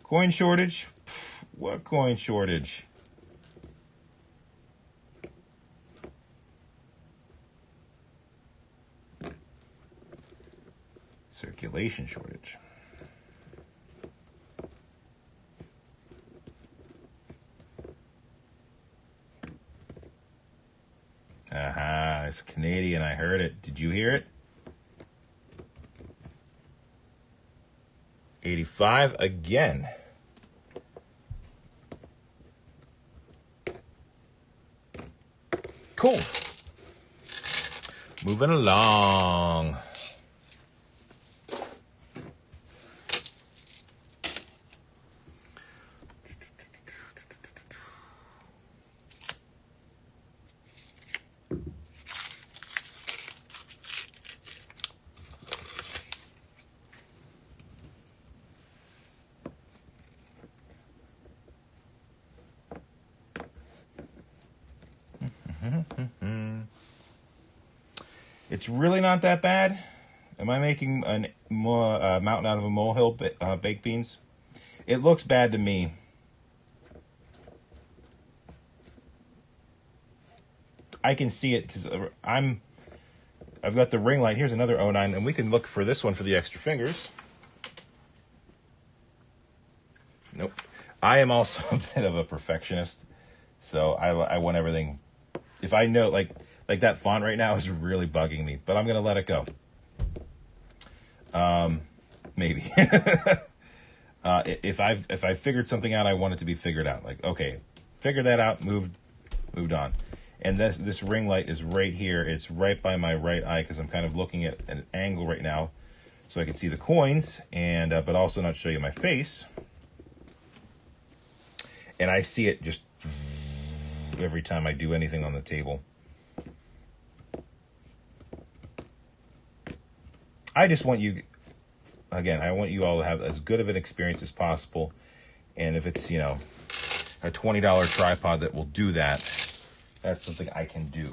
Coin shortage? Pff, what coin shortage? Circulation shortage. Aha, it's Canadian. I heard it. Did you hear it? 85 again. Cool. Moving along. It's really not that bad. Am I making a mountain out of a molehill, baked beans? It looks bad to me. I can see it because I've got the ring light. Here's another 09, and we can look for this one for the extra fingers. Nope. I am also a bit of a perfectionist, so I want everything. If I know, like that font right now is really bugging me, but I'm gonna let it go. Maybe. If I figured something out, I want it to be figured out. Like, okay, figured that out, moved on. And this ring light is right here. It's right by my right eye because I'm kind of looking at an angle right now, so I can see the coins and but also not show you my face. And I see it just every time I do anything on the table. I just want you, again, I want you all to have as good of an experience as possible. And if it's, a $20 tripod that will do that, that's something I can do.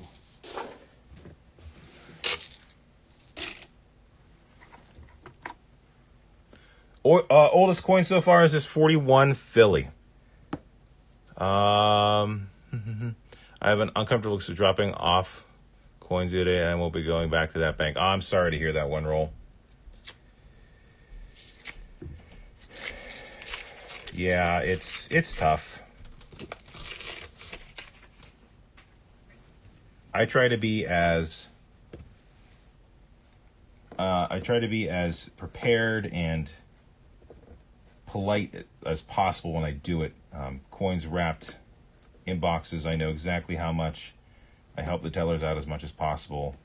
Oldest coin so far is this 41 Philly. I have an uncomfortable look of dropping off coins today, and I won't be going back to that bank. Oh, I'm sorry to hear that, one roll. Yeah, it's tough. I try to be as prepared and polite as possible when I do it. Coins wrapped in boxes, I know exactly how much. I help the tellers out as much as possible,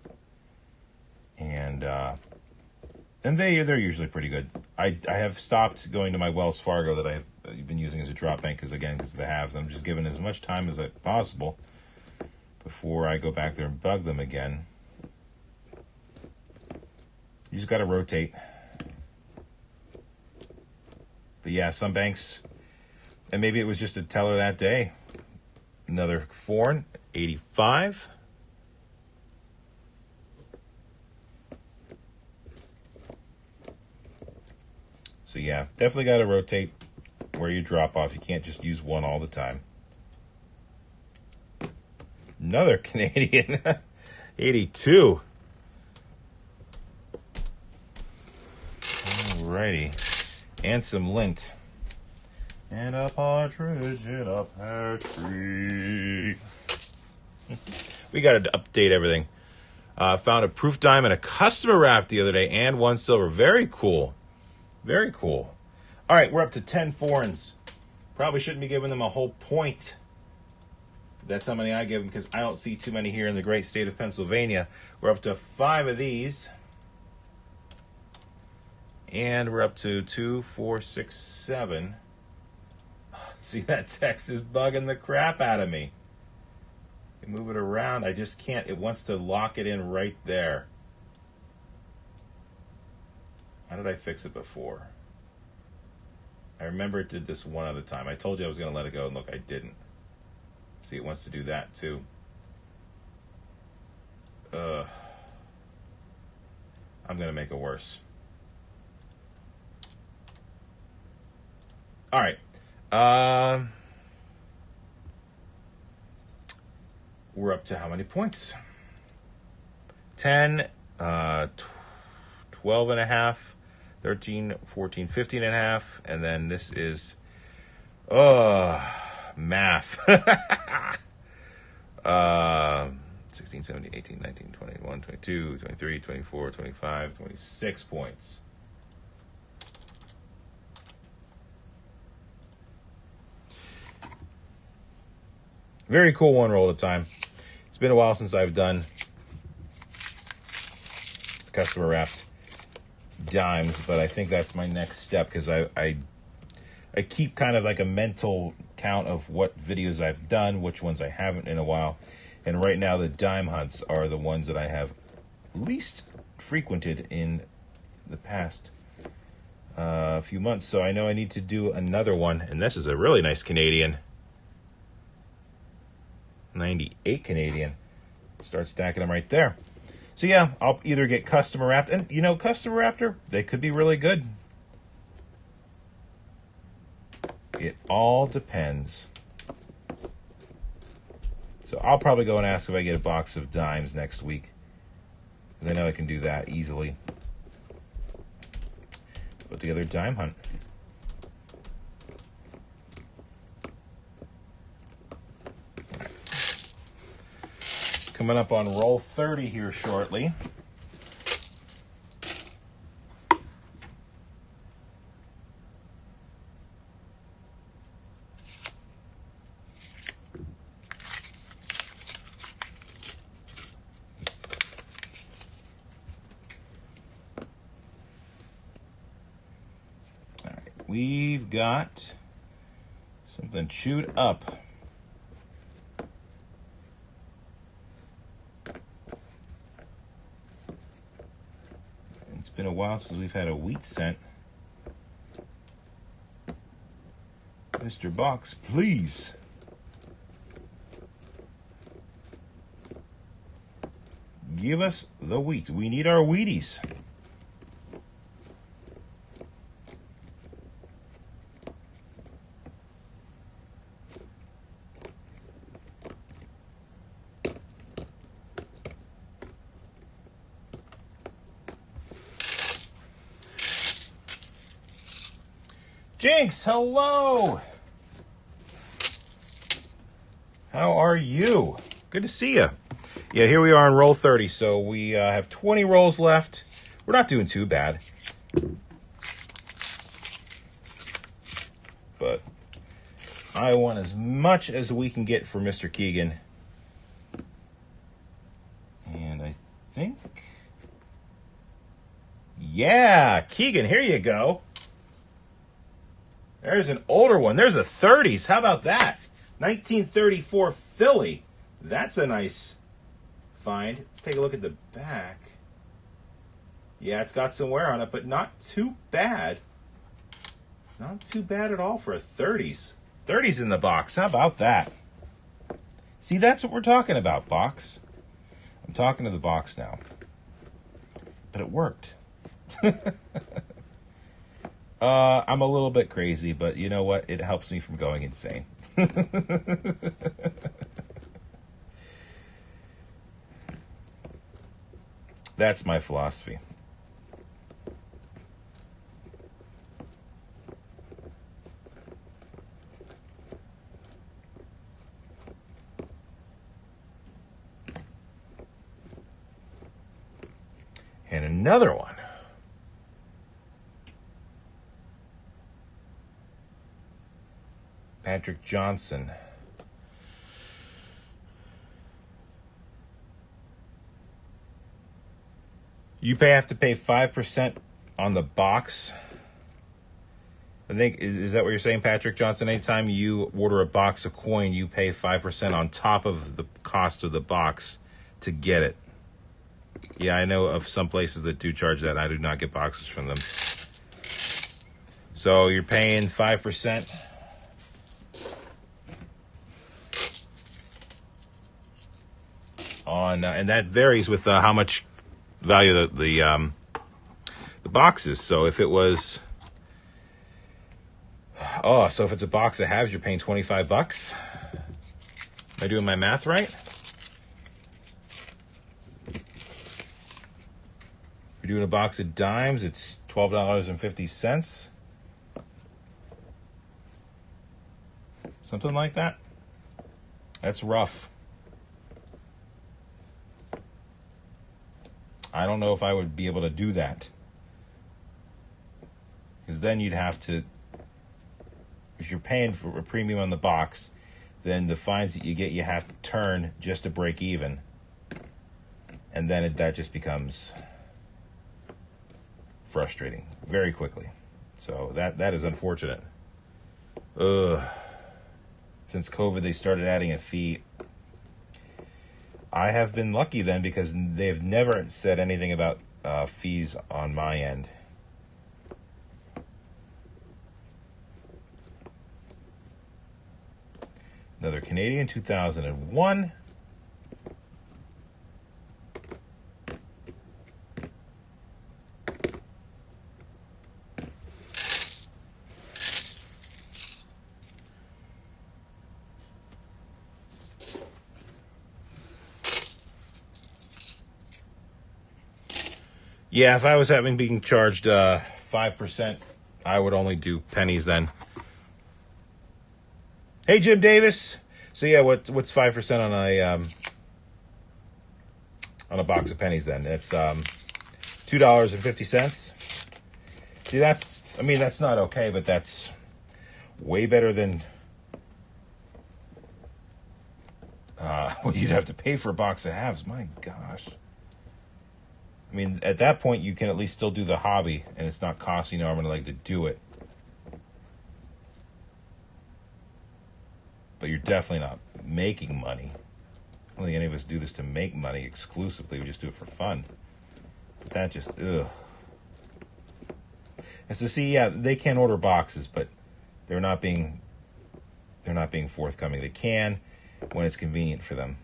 and they're usually pretty good. I have stopped going to my Wells Fargo that I've been using as a drop bank because of the halves. I'm just giving as much time as possible before I go back there and bug them again. You just got to rotate. But yeah, some banks, and maybe it was just a teller that day. Another foreign, 85. So yeah, definitely got to rotate where you drop off. You can't just use one all the time. Another Canadian, 82. Alrighty. And some lint. And a partridge in a pear tree. We got to update everything. Found a proof dime and a customer wrap the other day, and one silver. Very cool. Very cool. All right, we're up to 10 foreigns. Probably shouldn't be giving them a whole point. That's how many I give them, because I don't see too many here in the great state of Pennsylvania. We're up to 5 of these. And we're up to 2, 4, 6, 7. See, that text is bugging the crap out of me. Move it around. I just can't. It wants to lock it in right there. How did I fix it before? I remember it did this one other time. I told you I was going to let it go, and look, I didn't. See, it wants to do that too. I'm going to make it worse. All right. We're up to how many points? 10, 12 and a half, 13, 14, 15 and a half, and then this is, math. 16, 17, 18, 19, 21, 22, 23, 24, 25, 26 points. Very cool one roll at a time. It's been a while since I've done customer wrapped dimes, but I think that's my next step, because I keep kind of like a mental count of what videos I've done, which ones I haven't in a while. And right now the dime hunts are the ones that I have least frequented in the past few months. So I know I need to do another one, and this is a really nice Canadian. 98 Canadian. Start stacking them right there. So yeah, I'll either get customer wrapped, and you know, customer wrapper, they could be really good. It all depends. So I'll probably go and ask if I get a box of dimes next week, because I know I can do that easily. Put together a dime hunt. Coming up on roll 30 here shortly. All right, we've got something chewed up. It's been a while since we've had a wheat scent. Mr. Box, please. Give us the wheat. We need our Wheaties. Jinx, hello. How are you? Good to see you. Yeah, here we are on roll 30. So we have 20 rolls left. We're not doing too bad. But I want as much as we can get for Mr. Keegan. And I think... Yeah, Keegan, here you go. There's an older one. There's a 30s. How about that? 1934 Philly. That's a nice find. Let's take a look at the back. Yeah, it's got some wear on it, but not too bad. Not too bad at all for a 30s. 30s in the box. How about that? See, that's what we're talking about, box. I'm talking to the box now. But it worked. I'm a little bit crazy, but you know what? It helps me from going insane. That's my philosophy. And another one. Patrick Johnson. You have to pay 5% on the box. I think, is that what you're saying, Patrick Johnson? Anytime you order a box of coin, you pay 5% on top of the cost of the box to get it. Yeah, I know of some places that do charge that. I do not get boxes from them. So you're paying 5%. On and that varies with how much value the box is. So if it was, so if it's a box of halves, you're paying $25. Am I doing my math right? If you're doing a box of dimes, it's $12.50. Something like that. That's rough. I don't know if I would be able to do that. Because then you'd have to, if you're paying for a premium on the box, then the fines that you get, you have to turn just to break even. And then that just becomes frustrating very quickly. So that is unfortunate. Since COVID, they started adding a fee. I have been lucky then because they've never said anything about fees on my end. Another Canadian, 2001. Yeah, if I was being charged 5%, I would only do pennies then. Hey, Jim Davis. So yeah, what's 5% on a box of pennies then? It's $2.50. See, that's not okay, but that's way better than what you'd have to pay for a box of halves. My gosh. I mean, at that point, you can at least still do the hobby, and it's not costing your arm and a leg to do it. But you're definitely not making money. I don't think any of us do this to make money exclusively. We just do it for fun. But that just, ugh. And so, see, yeah, they can order boxes, but they're not being forthcoming. They can when it's convenient for them.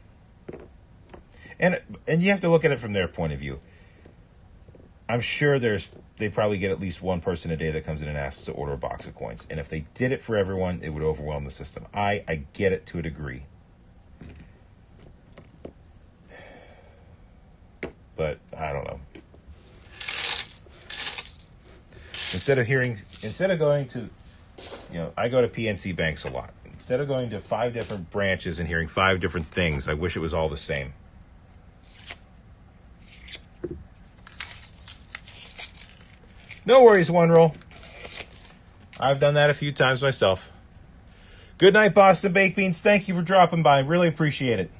And you have to look at it from their point of view. I'm sure they probably get at least one person a day that comes in and asks to order a box of coins. And if they did it for everyone, it would overwhelm the system. I get it to a degree. But I don't know. Instead of going to You know, I go to PNC banks a lot. Instead of going to 5 different branches and hearing 5 different things, I wish it was all the same. No worries, one roll. I've done that a few times myself. Good night, Boston Baked Beans. Thank you for dropping by. Really appreciate it.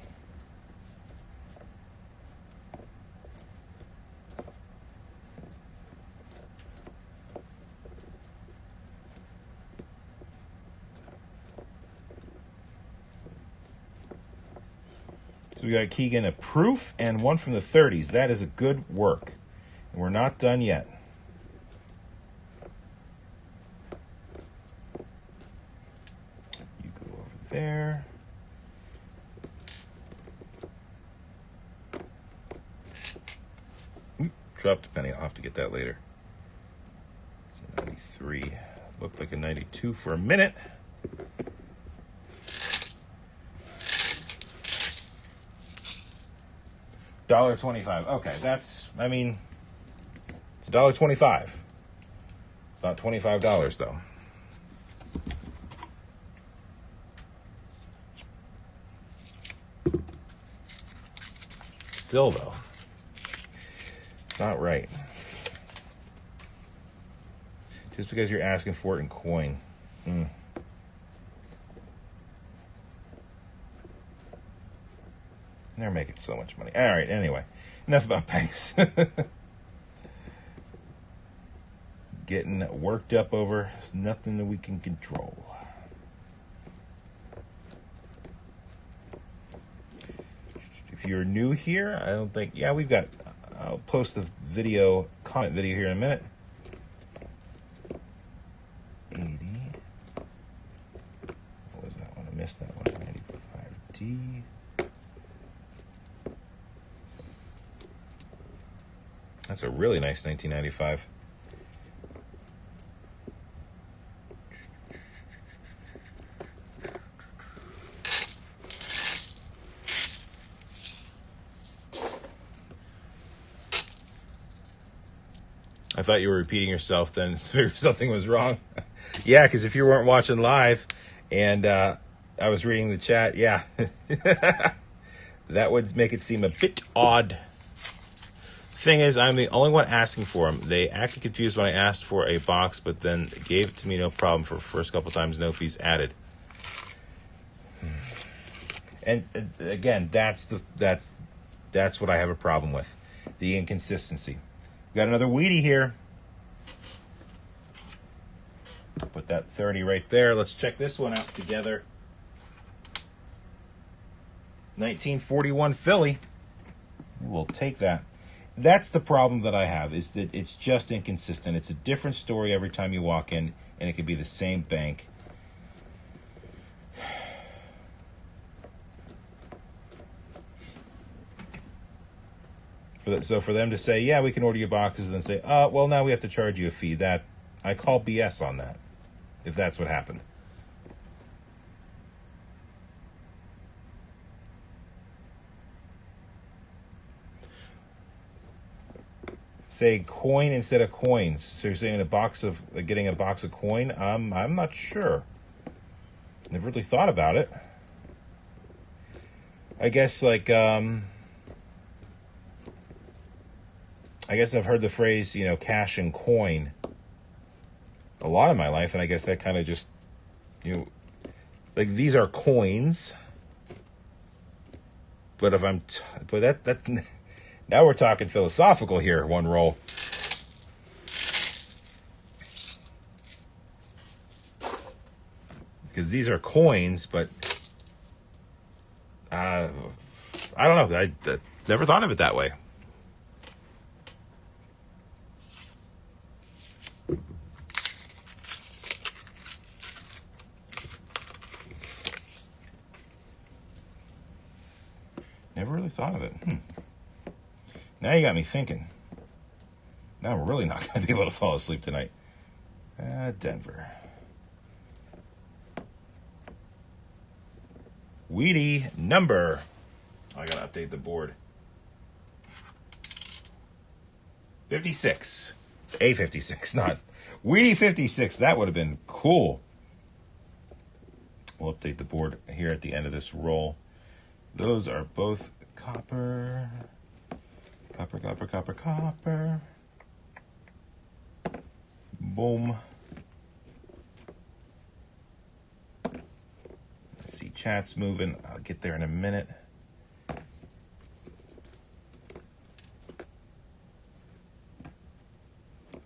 So we got Keegan a proof and one from the 30s. That is a good work. And we're not done yet. You go over there. Oop, dropped a penny. I'll have to get that later. It's a 93. Looked like a 92 for a minute. $1.25. Okay, that's, I mean, it's $1.25. It's not $25 though. Still though, it's not right. Just because you're asking for it in coin. They're making so much money. All right, anyway, enough about banks. Getting worked up over nothing that we can control. If you're new here, I don't think, yeah, we've got, I'll post the video, comment video here in a minute. 80. What was that one? I missed that one. 95D. That's a really nice 1995. I thought you were repeating yourself then, something was wrong. Yeah, because if you weren't watching live and I was reading the chat, yeah, that would make it seem a bit odd. Thing is, I'm the only one asking for them. They acted confused when I asked for a box, but then gave it to me no problem for the first couple times, no fees added. And again, that's what I have a problem with, the inconsistency. We got another Wheatie here. Put that 30 right there. Let's check this one out together. 1941 Philly. We'll take that. That's the problem that I have, is that it's just inconsistent. It's a different story every time you walk in, and it could be the same bank. So for them to say, yeah, we can order you boxes, and then say, well, now we have to charge you a fee. That, I call BS on that, if that's what happened. Say coin instead of coins. So you're saying getting a box of coin? I'm not sure. Never really thought about it. I guess like I guess I've heard the phrase, you know, cash and coin a lot of my life, and I guess that kind of just, you know, like these are coins. But if but that's now we're talking philosophical here, one roll. Because these are coins, but I don't know. I never thought of it that way. Never really thought of it. Now you got me thinking. Now we're really not going to be able to fall asleep tonight. Denver. Wheatie number. I got to update the board. 56. It's A56, not Wheatie 56. That would have been cool. We'll update the board here at the end of this roll. Those are both copper. Copper, copper, copper, copper. Boom. See, chat's moving. I'll get there in a minute.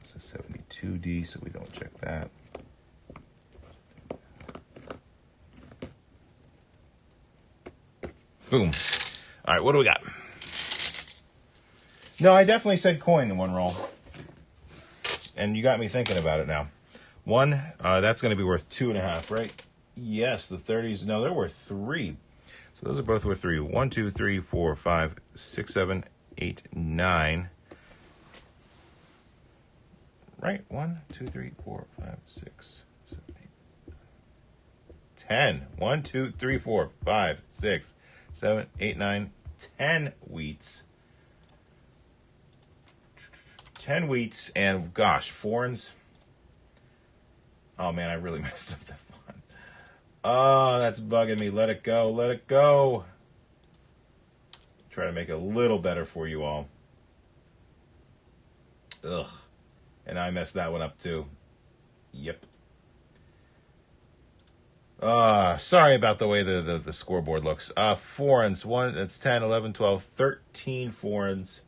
So 72D, so we don't check that. Boom. All right, what do we got? No, I definitely said coin in one roll. And you got me thinking about it now. One, that's going to be worth 2.5, right? Yes, the 30s. No, they're worth 3. So those are both worth 3. 1, 2, 3, 4, 5, 6, 7, 8, 9. Right? 1, 2, 3, 4, 5, 6, 7, 8, 10. 1, 2, 3, 4, 5, 6, 7, 8, 9, 10 wheats. 10 wheats and, gosh, foreigns. Oh, man, I really messed up that one. Oh, that's bugging me. Let it go. Let it go. Try to make it a little better for you all. Ugh. And I messed that one up, too. Yep. Sorry about the way the scoreboard looks. Foreigns. That's 10, 11, 12, 13 foreigns.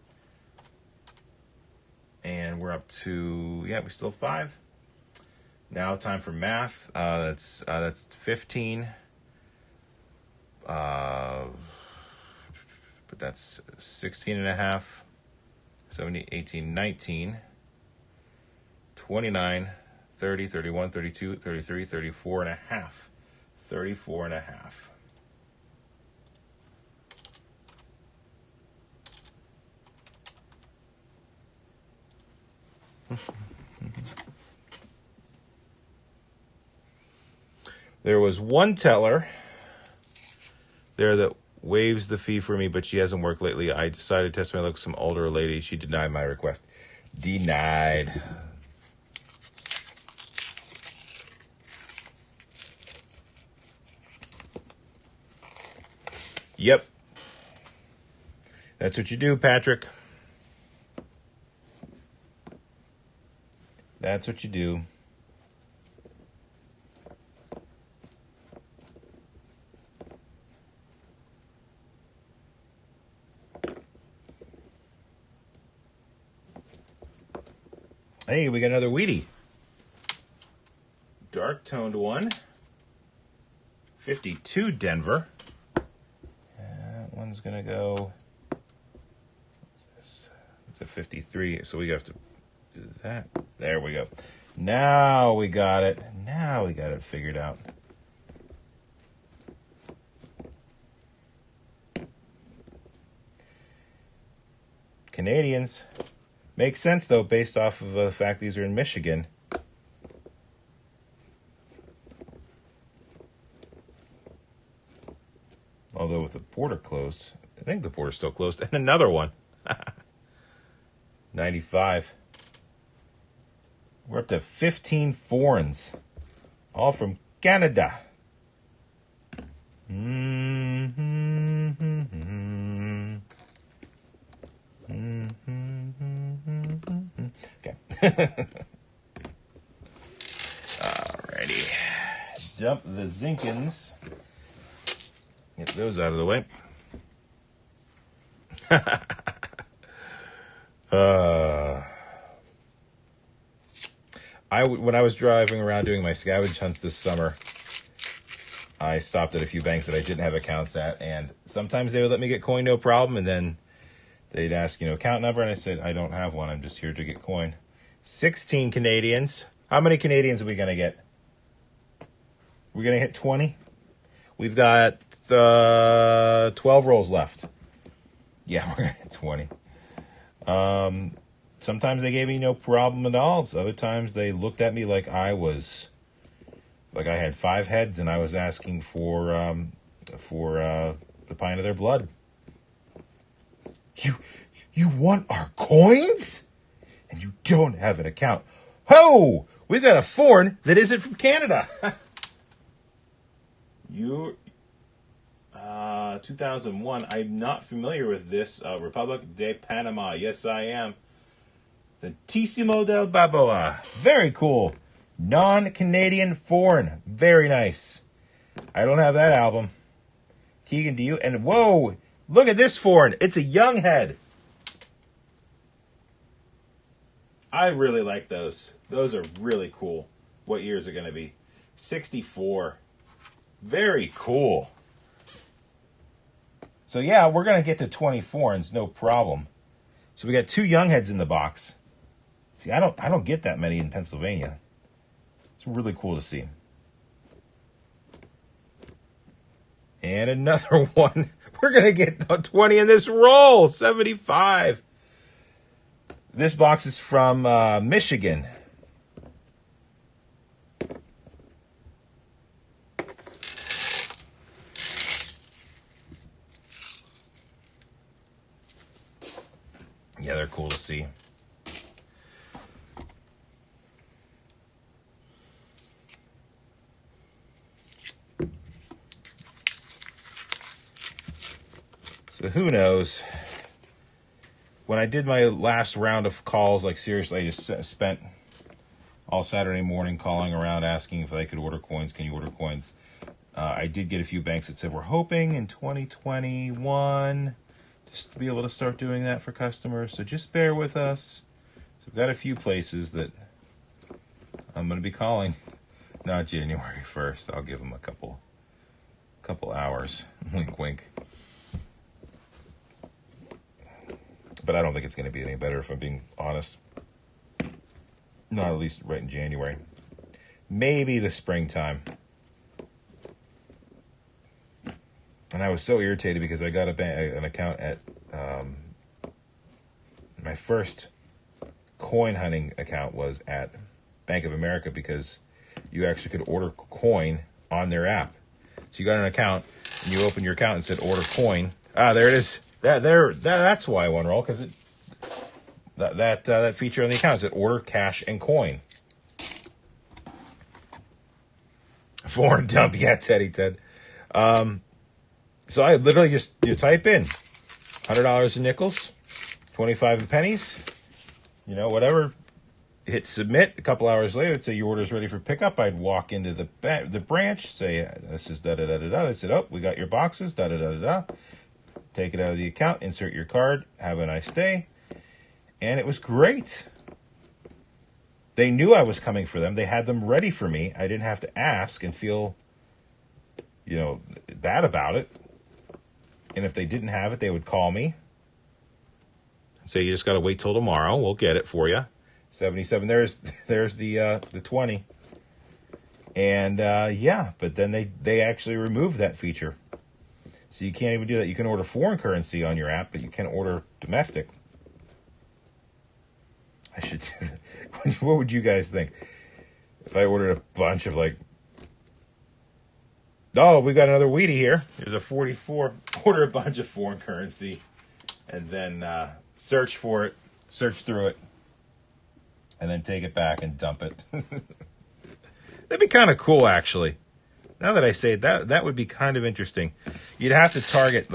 And we're up to, yeah, we still have 5. Now time for math. That's 15. But that's 16.5. 17, 18, 19. 29, 30, 31, 32, 33, 34 and a half. 34 and a half. There was one teller there that waives the fee for me, but she hasn't worked lately. I decided to test my luck with some older lady. She denied my request. Denied. Yep. That's what you do, Patrick. That's what you do. Hey, we got another Wheatie. Dark toned one. 52 Denver. That one's going to go. What's this? It's a 53. So we have to do that. There we go. Now we got it. Now we got it figured out. Canadians. Makes sense, though, based off of the fact these are in Michigan. Although with the border closed, I think the border's still closed. And another one. 95. We're up to 15 foreigns. All from Canada. Okay. Alrighty. Dump the Zinkins. Get those out of the way. When I was driving around doing my scavenge hunts this summer, I stopped at a few banks that I didn't have accounts at, and sometimes they would let me get coin, no problem, and then they'd ask, account number, and I said, I don't have one. I'm just here to get coin. 16 Canadians. How many Canadians are we going to get? We're going to hit 20? We've got 12 rolls left. Yeah, we're going to hit 20. Sometimes they gave me no problem at all. Other times they looked at me like I had 5 heads and I was asking for the pint of their blood. You want our coins? And you don't have an account. Ho! We've got a foreign that isn't from Canada. You 2001. I'm not familiar with this. Republic de Panama. Yes, I am. Santissimo del Baboa. Very cool. Non-Canadian foreign. Very nice. I don't have that album. Keegan, do you? And whoa, look at this foreign. It's a young head. I really like those. Those are really cool. What year is it going to be? 64. Very cool. So yeah, we're going to get to 20 foreigns, no problem. So we got 2 young heads in the box. See, I don't get that many in Pennsylvania. It's really cool to see. And another one. We're going to get 20 in this roll. 75. This box is from Michigan. Yeah, they're cool to see. So who knows? When I did my last round of calls, like seriously, I just spent all Saturday morning calling around asking if I could order coins. Can you order coins? I did get a few banks that said we're hoping in 2021 just to be able to start doing that for customers. So just bear with us. So we've got a few places that I'm going to be calling. Not January 1st. I'll give them a couple hours. Wink, wink. But I don't think it's going to be any better, if I'm being honest. Not at least right in January. Maybe the springtime. And I was so irritated because I got an account at my first coin hunting account was at Bank of America, because you actually could order coin on their app. So you got an account and you open your account and said order coin. Ah, there it is. That's why I won roll, because that feature on the account said order cash and coin. Foreign dump, yeah, Ted. So I literally just type in $100 in nickels, 25 in pennies, whatever. Hit submit. A couple hours later, it'd say your order's ready for pickup. I'd walk into the branch, say this is da da da da da. They said, oh, we got your boxes, da da da da da. Take it out of the account, insert your card, have a nice day. And it was great. They knew I was coming for them. They had them ready for me. I didn't have to ask and feel, bad about it. And if they didn't have it, they would call me. Say, you just got to wait till tomorrow. We'll get it for you. 77. There's the 20. And yeah, but then they actually removed that feature. So you can't even do that. You can order foreign currency on your app, but you can't order domestic. I should. What would you guys think if I ordered a bunch of oh, we got another Wheatie here. There's a 44. Order a bunch of foreign currency, and then search for it, search through it, and then take it back and dump it. That'd be kind of cool, actually. Now that I say it, that would be kind of interesting. You'd have to target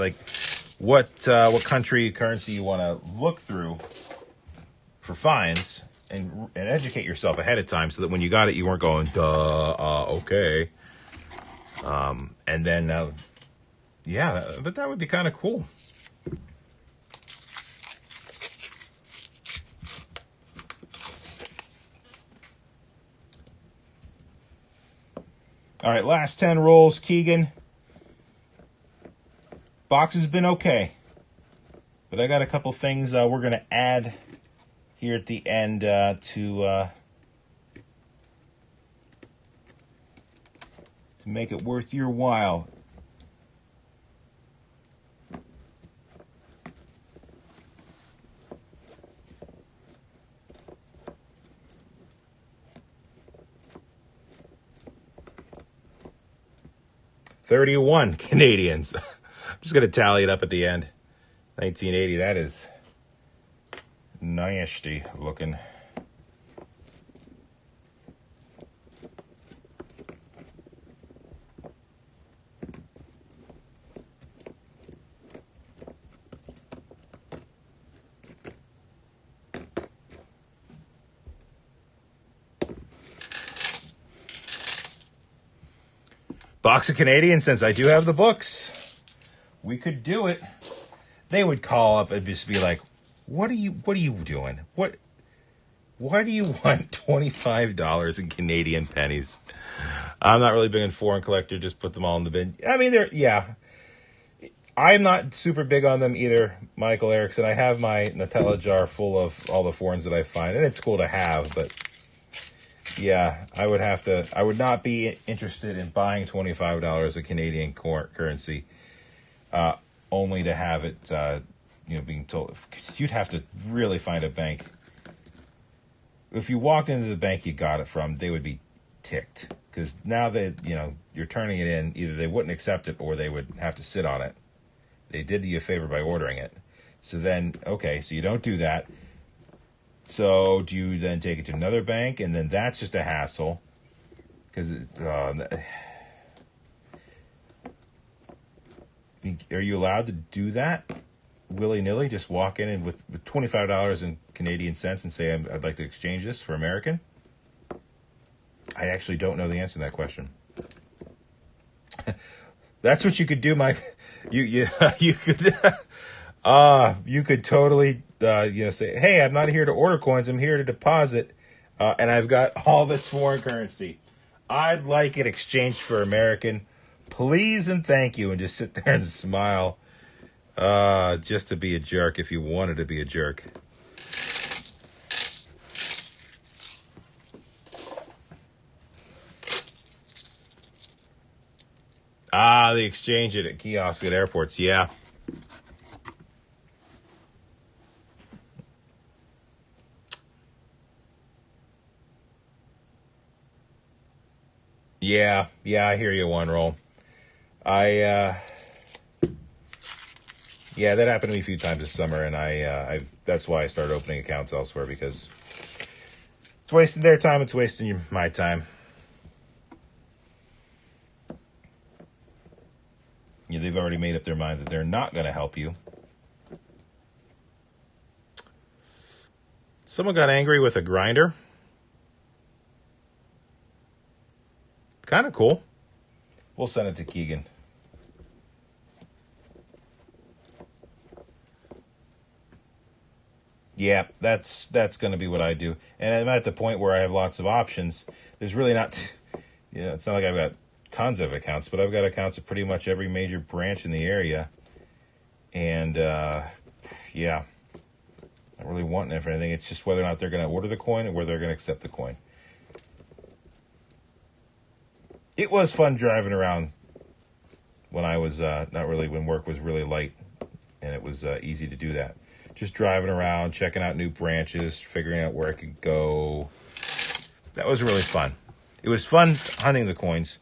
what country currency you want to look through for fines, and educate yourself ahead of time so that when you got it, you weren't going, duh, okay. And then, yeah, but that would be kind of cool. All right, last 10 rolls, Keegan. Box has been okay, but I got a couple things we're going to add here at the end to make it worth your while. $31 Canadians. I'm just going to tally it up at the end. 1980, that is nasty looking. Box of Canadian, since I do have the books. We could do it. They would call up and just be like, what are you doing? Why do you want $25 in Canadian pennies? I'm not really big in foreign collector, just put them all in the bin. I mean, I'm not super big on them either, Michael Erickson. I have my Nutella jar full of all the foreigns that I find, and it's cool to have, but yeah, I would not be interested in buying $25 of Canadian currency, only to have it, being told. You'd have to really find a bank. If you walked into the bank you got it from, they would be ticked. Because now that, you're turning it in, either they wouldn't accept it or they would have to sit on it. They did you a favor by ordering it. So then, okay, so you don't do that. So do you then take it to another bank? And then that's just a hassle. Because are you allowed to do that willy-nilly? Just walk in and with $25 in Canadian cents and say, I'd like to exchange this for American? I actually don't know the answer to that question. That's what you could do, Mike. You could you could totally say, hey, I'm not here to order coins. I'm here to deposit, and I've got all this foreign currency. I'd like it exchanged for American, please and thank you, and just sit there and smile, just to be a jerk if you wanted to be a jerk. The exchange at kiosks at airports, yeah. Yeah, I hear you, One Roll. Yeah, that happened to me a few times this summer, and I that's why I started opening accounts elsewhere, because it's wasting their time, it's wasting my time. They've already made up their mind that they're not going to help you. Someone got angry with a grinder. Kind of cool. We'll send it to Keegan. Yeah, that's going to be what I do. And I'm at the point where I have lots of options. There's really not, it's not like I've got tons of accounts, but I've got accounts at pretty much every major branch in the area. And, yeah, not really wanting it for anything. It's just whether or not they're going to order the coin or whether they're going to accept the coin. It was fun driving around when I was, when work was really light and it was easy to do that. Just driving around, checking out new branches, figuring out where I could go. That was really fun. It was fun hunting the coins.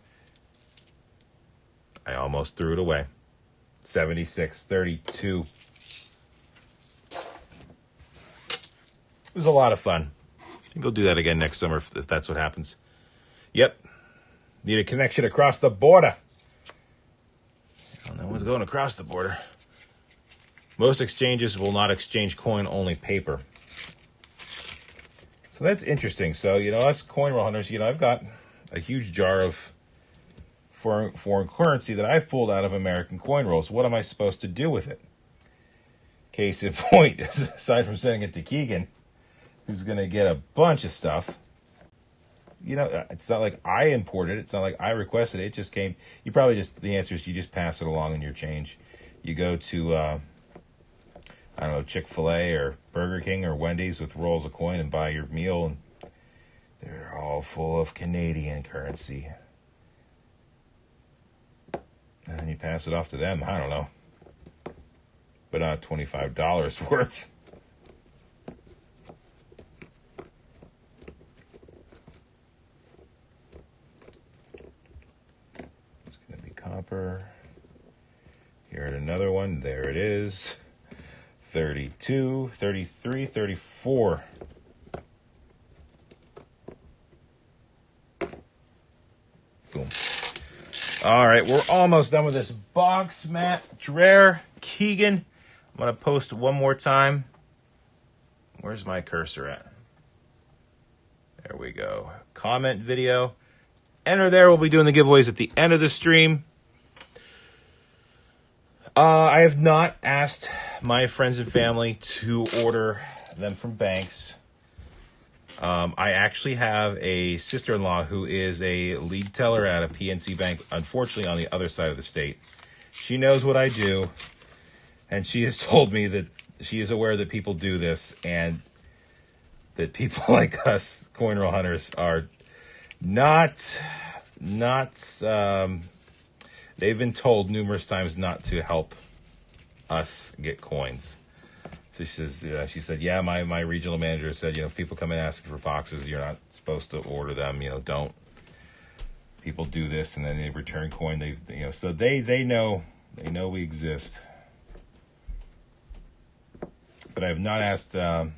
I almost threw it away. 76.32. It was a lot of fun. I think I'll do that again next summer if that's what happens. Yep. Need a connection across the border. Well, no one's going across the border. Most exchanges will not exchange coin, only paper. So that's interesting. So, us coin roll hunters, I've got a huge jar of foreign currency that I've pulled out of American coin rolls. What am I supposed to do with it? Case in point, aside from sending it to Keegan, who's going to get a bunch of stuff. It's not like I imported it. It's not like I requested it. It just came. The answer is you just pass it along in your change. You go to, I don't know, Chick-fil-A or Burger King or Wendy's with rolls of coin and buy your meal, and they're all full of Canadian currency. And then you pass it off to them. I don't know. But not $25 worth. It's going to be copper. Here at another one. There it is. 32, 33, 34. Boom. All right, we're almost done with this box. Matt, Dreher, Keegan. I'm going to post one more time. Where's my cursor at? There we go. Comment video. enter there. We'll be doing the giveaways at the end of the stream. I have not asked my friends and family to order them from banks. I actually have a sister-in-law who is a lead teller at a PNC bank, unfortunately on the other side of the state. She knows what I do, and she has told me that she is aware that people do this, and that people like us, coin roll hunters, are not they've been told numerous times not to help us get coins. So she said, yeah, my regional manager said, if people come in asking for boxes, you're not supposed to order them. Don't. People do this and then they return coin. So they know we exist. But I have not asked like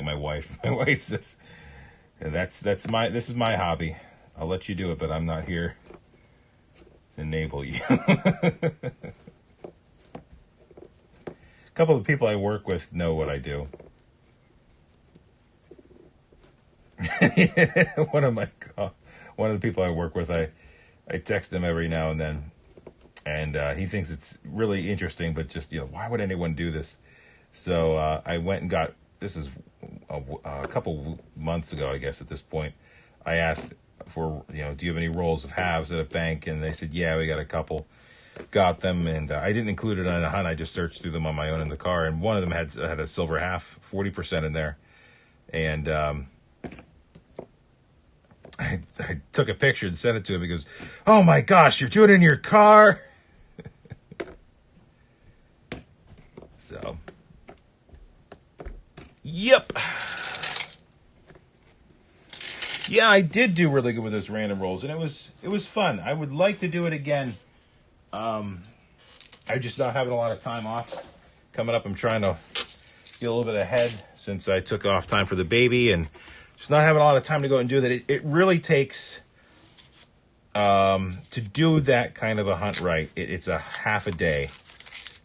my wife. My wife says, this is my hobby. I'll let you do it, but I'm not here to enable you. A couple of people I work with know what I do. One of the people I work with, I text him every now and then, and he thinks it's really interesting, but just why would anyone do this? So I went and got, this is a couple months ago, I guess at this point. I asked for do you have any rolls of halves at a bank, and they said yeah, we got a couple. Got them, and I didn't include it on a hunt. I just searched through them on my own in the car, and one of them had a silver half, 40% in there, and I took a picture and sent it to him. He goes, "Oh my gosh, you're doing it in your car!" So, yep, yeah, I did do really good with those random rolls, and it was fun. I would like to do it again. I'm just not having a lot of time off coming up. I'm trying to get a little bit ahead since I took off time for the baby, and just not having a lot of time to go and do that. It really takes to do that kind of a hunt right. It's a half a day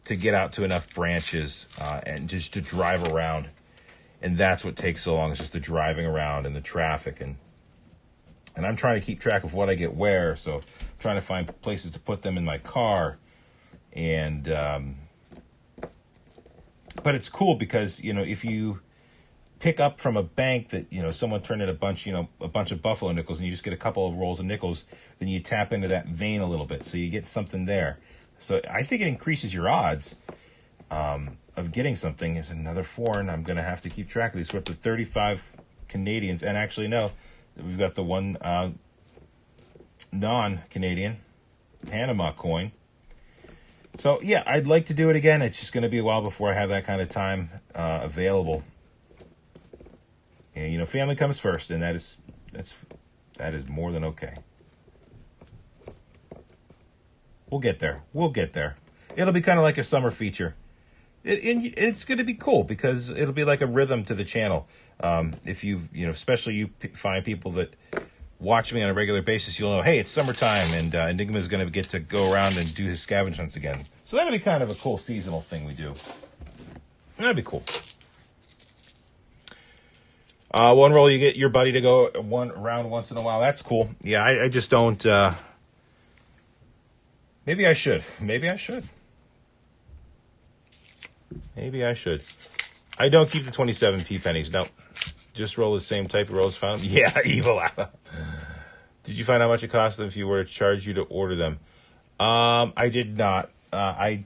to get out to enough branches and just to drive around, and that's what takes so long. It's just the driving around and the traffic, and I'm trying to keep track of what I get where, so I'm trying to find places to put them in my car. And but it's cool because if you pick up from a bank that someone turned in a bunch of buffalo nickels, and you just get a couple of rolls of nickels, then you tap into that vein a little bit, so you get something there. So I think it increases your odds of getting something. Is another foreign. I'm going to have to keep track of these. We're up to 35 Canadians, and actually no, we've got the one non-Canadian Panama coin. So yeah, I'd like to do it again. It's just going to be a while before I have that kind of time available. And family comes first, and that is more than okay. We'll get there. It'll be kind of like a summer feature. It's going to be cool because it'll be like a rhythm to the channel. If especially you find people that watch me on a regular basis, you'll know, hey, it's summertime, and Enigma is going to get to go around and do his scavenge hunts again. So that'll be kind of a cool seasonal thing we do. That'd be cool. One roll, you get your buddy to go one round once in a while. That's cool. Yeah, I just don't. Maybe I should. I don't keep the 27p pennies. No. Just roll the same type of rolls found. Yeah, evil. Did you find how much it cost them if you were to charge you to order them? I did not. I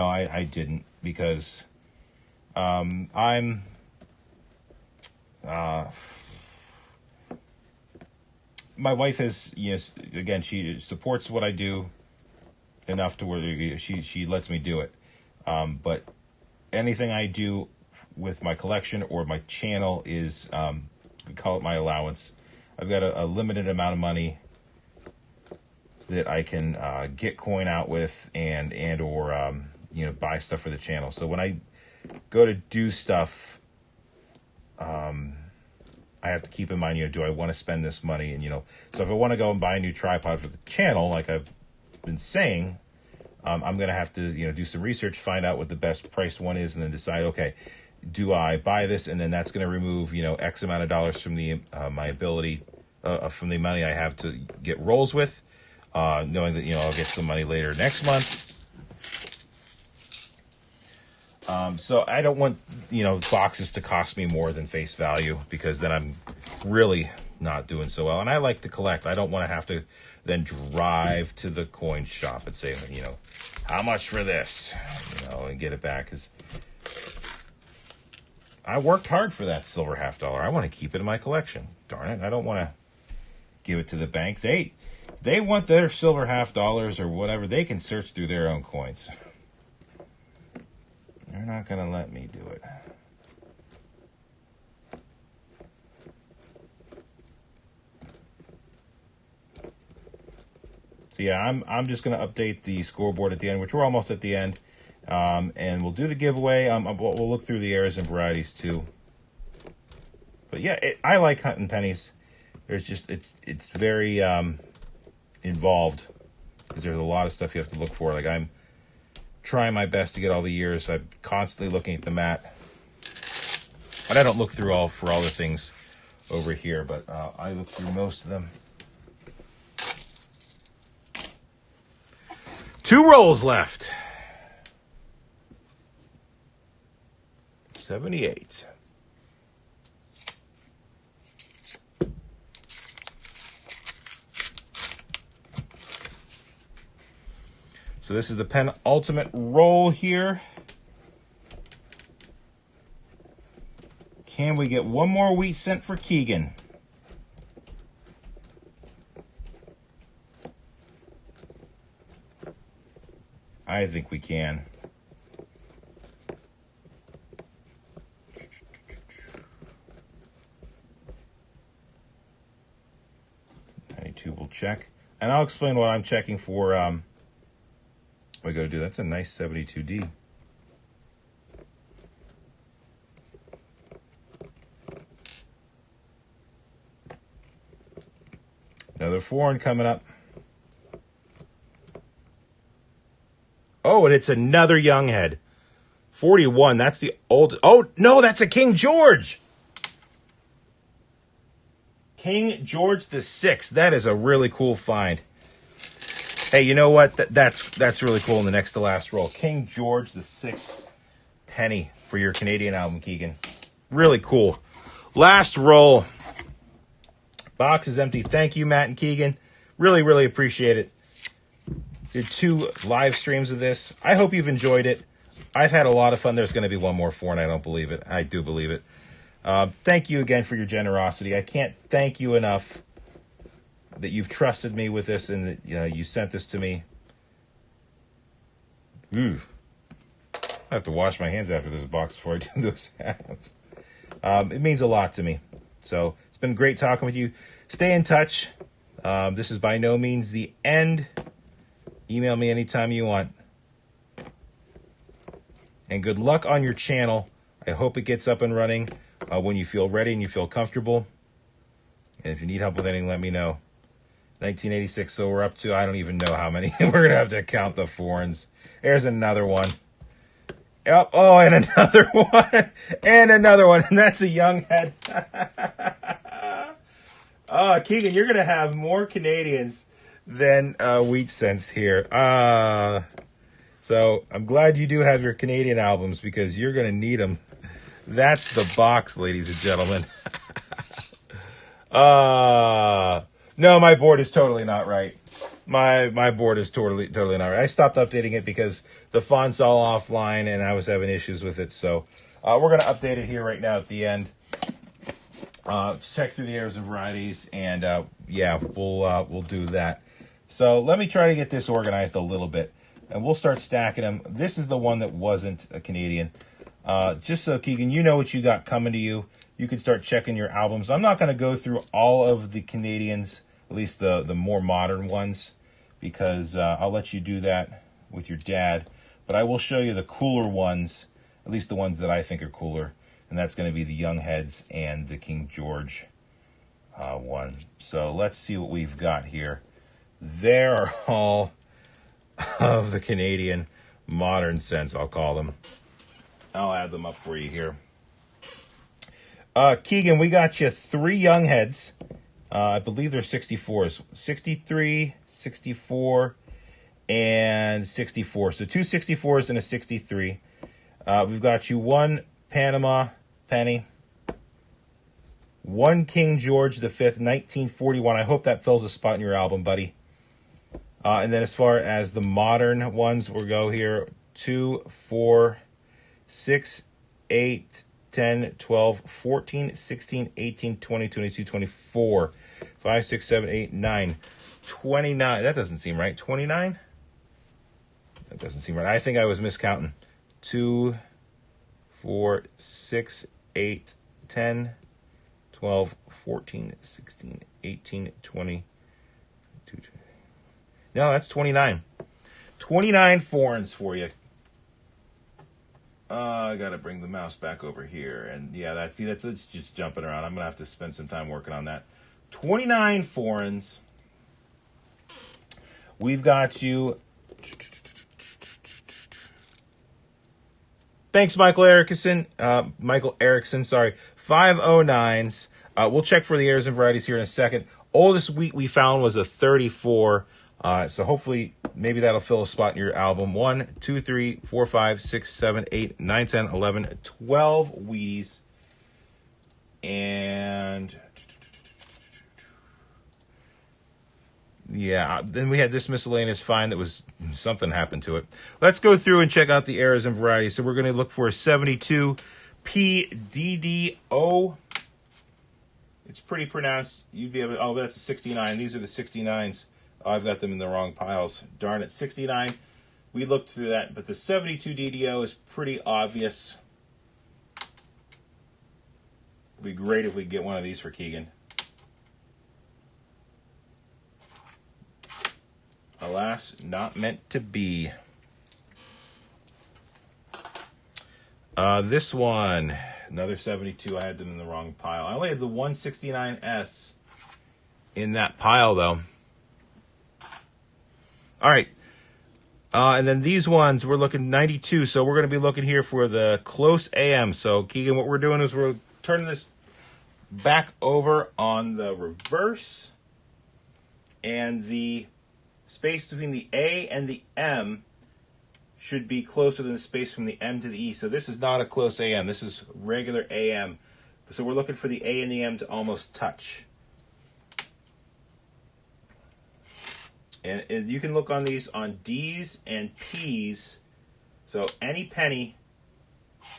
didn't, because I'm my wife has, again, she supports what I do enough to where she lets me do it. But anything I do with my collection or my channel is, we call it my allowance. I've got a limited amount of money that I can get coin out with and or buy stuff for the channel. So when I go to do stuff, I have to keep in mind, do I want to spend this money? And, so if I want to go and buy a new tripod for the channel, like I've been saying, I'm going to have to, do some research, find out what the best priced one is, and then decide, okay, do I buy this? And then that's going to remove, X amount of dollars from the my ability from the money I have to get rolls with, knowing that, I'll get some money later next month. So I don't want, boxes to cost me more than face value, because then I'm really not doing so well. And I like to collect. I don't want to have to then drive to the coin shop and say, how much for this, and get it back. Because I worked hard for that silver $50. I want to keep it in my collection. Darn it. I don't want to give it to the bank. They want their silver $50 or whatever. They can search through their own coins. They're not going to let me do it. So yeah, I'm just going to update the scoreboard at the end, which we're almost at the end. And we'll do the giveaway. We'll look through the errors and varieties too. But yeah, I like hunting pennies. There's just it's very involved, because there's a lot of stuff you have to look for. Like, I'm trying my best to get all the years. I'm constantly looking at the mat, but I don't look through for all the things over here. But I look through most of them. 2 rolls left. 78. So this is the penultimate roll here. Can we get one more wheat cent for Keegan? I think we can. We'll check, and I'll explain what I'm checking for. What I got to do. That's a nice 72D. Another foreign coming up. Oh, and it's another young head. 41. That's the old. Oh no, that's a King George. King George the VI. That is a really cool find. Hey, you know what? That's really cool in the next to last roll. King George the VI penny for your Canadian album, Keegan. Really cool. Last roll. Box is empty. Thank you, Matt and Keegan. Really, really appreciate it. Did 2 live streams of this. I hope you've enjoyed it. I've had a lot of fun. There's going to be one more for, and I don't believe it. I do believe it. Thank you again for your generosity. I can't thank you enough that you've trusted me with this, and that you sent this to me. Ooh. I have to wash my hands after this box before I do those halves. It means a lot to me. So it's been great talking with you. Stay in touch. This is by no means the end. Email me anytime you want. And good luck on your channel. I hope it gets up and running when you feel ready and you feel comfortable. And if you need help with anything, let me know. 1986, so we're up to, I don't even know how many. We're going to have to count the foreigns. There's another one. Oh, and another one. And another one. And that's a young head. Oh, Keegan, you're going to have more Canadians than wheat cents here. So I'm glad you do have your Canadian albums, because you're going to need them. That's the box, ladies and gentlemen. No, my board is totally not right. My board is totally not right. I stopped updating it because the font's all offline and I was having issues with it. So we're going to update it here right now at the end. Check through the errors and varieties, and yeah, we'll do that. So let me try to get this organized a little bit, and we'll start stacking them. This is the one that wasn't a Canadian. Just so, Keegan, you know what you got coming to you. You can start checking your albums. I'm not going to go through all of the Canadians, at least the more modern ones, because I'll let you do that with your dad. But I will show you the cooler ones, at least the ones that I think are cooler. And that's going to be the Young Heads and the King George one. So let's see what we've got here. There are all of the Canadian modern cents, I'll call them. I'll add them up for you here. Keegan, we got you 3 Young Heads. I believe they're 64s. 63, 64, and 64. So two 64s and a 63. We've got you one Panama penny, one King George V, 1941. I hope that fills a spot in your album, buddy. And then as far as the modern ones, we'll go here 2, 4, 6, 8, 10, 12, 14, 16, 18, 20, 22, 24, 5, 6, 7, 8, 9, 29. That doesn't seem right. 29? That doesn't seem right. I think I was miscounting. 2, 4, 6, 8, 10, 12, 14, 16, 18, 20. No, that's 29. 29 foreigns for you. I got to bring the mouse back over here. And yeah, that's it's just jumping around. I'm going to have to spend some time working on that. 29 foreigns. We've got you. Thanks, Michael Erickson. Michael Erickson, sorry. 509s. We'll check for the errors and varieties here in a second. Oldest wheat we found was a 34. So hopefully, maybe that'll fill a spot in your album. 1, 2, 3, 4, 5, 6, 7, 8, 9, 10, 11, 12 Wheaties. And yeah, then we had this miscellaneous find that was something happened to it. Let's go through and check out the errors and varieties. So we're going to look for a 72 PDDO. It's pretty pronounced. You'd be able to, oh, that's a 69. These are the 69s. Oh, I've got them in the wrong piles. Darn it. 69. We looked through that, but the 72 DDO is pretty obvious. It'd be great if we could get one of these for Keegan. Alas, not meant to be. This one, another 72. I had them in the wrong pile. I only had the 169S in that pile, though. All right. And then these ones, we're looking 92. So we're going to be looking here for the close AM. So, Keegan, what we're doing is we're turning this back over on the reverse. And the space between the A and the M should be closer than the space from the M to the E. So this is not a close AM. This is regular AM. So we're looking for the A and the M to almost touch. And you can look on these on D's and P's. So any penny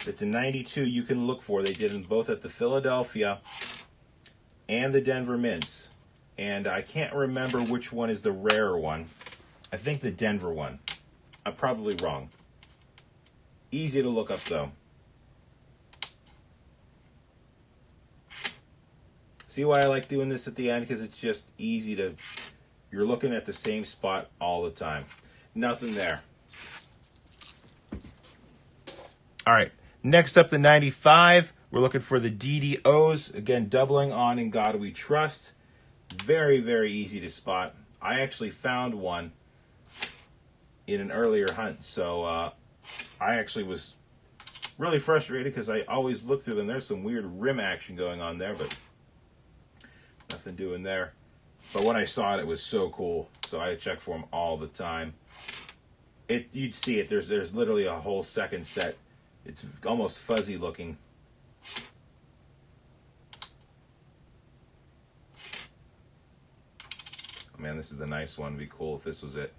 that's a 92 you can look for. They did them both at the Philadelphia and the Denver Mints. And I can't remember which one is the rarer one. I think the Denver one. I'm probably wrong. Easy to look up, though. See why I like doing this at the end? Because it's just easy to... You're looking at the same spot all the time. Nothing there. All right. Next up, the 95. We're looking for the DDOs. Again, doubling on In God We Trust. Very, very easy to spot. I actually found one in an earlier hunt. So I actually was really frustrated because I always look through them. There's some weird rim action going on there, but nothing doing there. But when I saw it, it was so cool. So I check for them all the time. You'd see it. There's literally a whole second set. It's almost fuzzy looking. Oh man, this is the nice one. It'd be cool if this was it.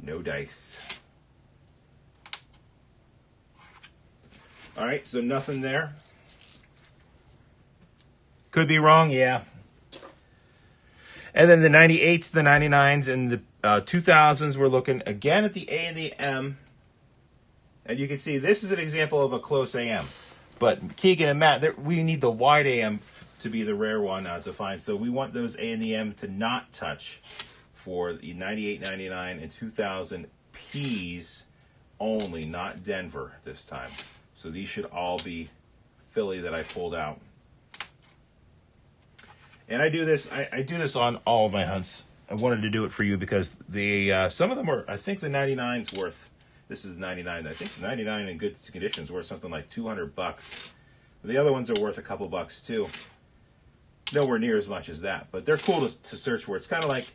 No dice. All right, so nothing there. Could be wrong, yeah. And then the 98s, the 99s, and the 2000s, we're looking again at the A and the M. And you can see this is an example of a close AM. But Keegan and Matt, we need the wide AM to be the rare one to find. So we want those A and the M to not touch for the 98, 99, and 2000 Ps only, not Denver this time. So these should all be Philly that I pulled out. And I do this. I do this on all of my hunts. I wanted to do it for you because the some of them are. I think the 99's worth. This is 99. I think the 99 in good condition is worth something like $200. The other ones are worth a couple bucks too. nowhere near as much as that, but they're cool to search for. It's kind of like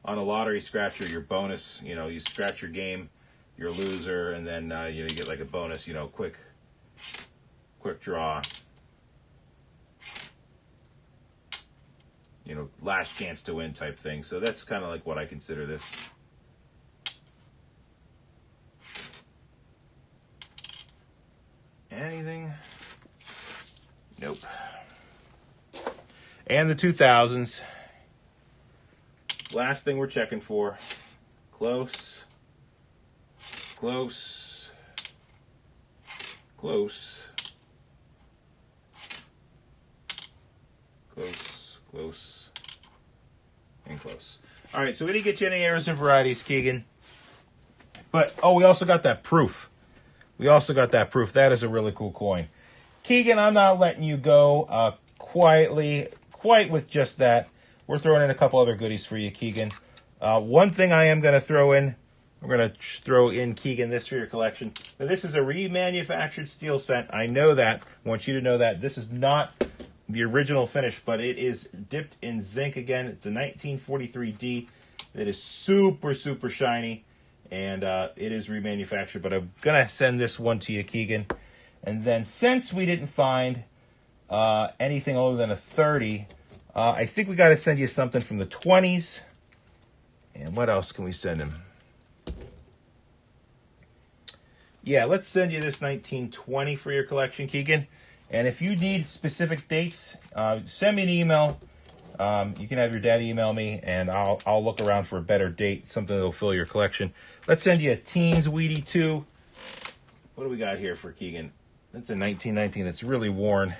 on a lottery scratcher, your bonus. You know, you scratch your game, you're a loser, and then you get like a bonus. You know, quick draw. You know, last chance to win type thing. So that's kind of like what I consider this. Anything? Nope. And the 2000s. Last thing we're checking for. Close. Close. Close. Close. Close. And close. All right, so we didn't get you any errors and varieties, Keegan. But, oh, we also got that proof. We also got that proof. That is a really cool coin. Keegan, I'm not letting you go quite with just that. We're throwing in a couple other goodies for you, Keegan. One thing I am going to throw in, we're going to throw in, Keegan, this for your collection. Now, this is a remanufactured steel set. I know that. I want you to know that. This is not the original finish, but it is dipped in zinc again. It's a 1943D. It is super, super shiny. And it is remanufactured, but I'm going to send this one to you, Keegan. And then since we didn't find anything older than a 30, I think we got to send you something from the 20s. And what else can we send him? Yeah, let's send you this 1920 for your collection, Keegan. And if you need specific dates, send me an email. You can have your dad email me, and I'll look around for a better date, something that'll fill your collection. Let's send you a Teens Wheatie 2. What do we got here for Keegan? That's a 1919 that's really worn.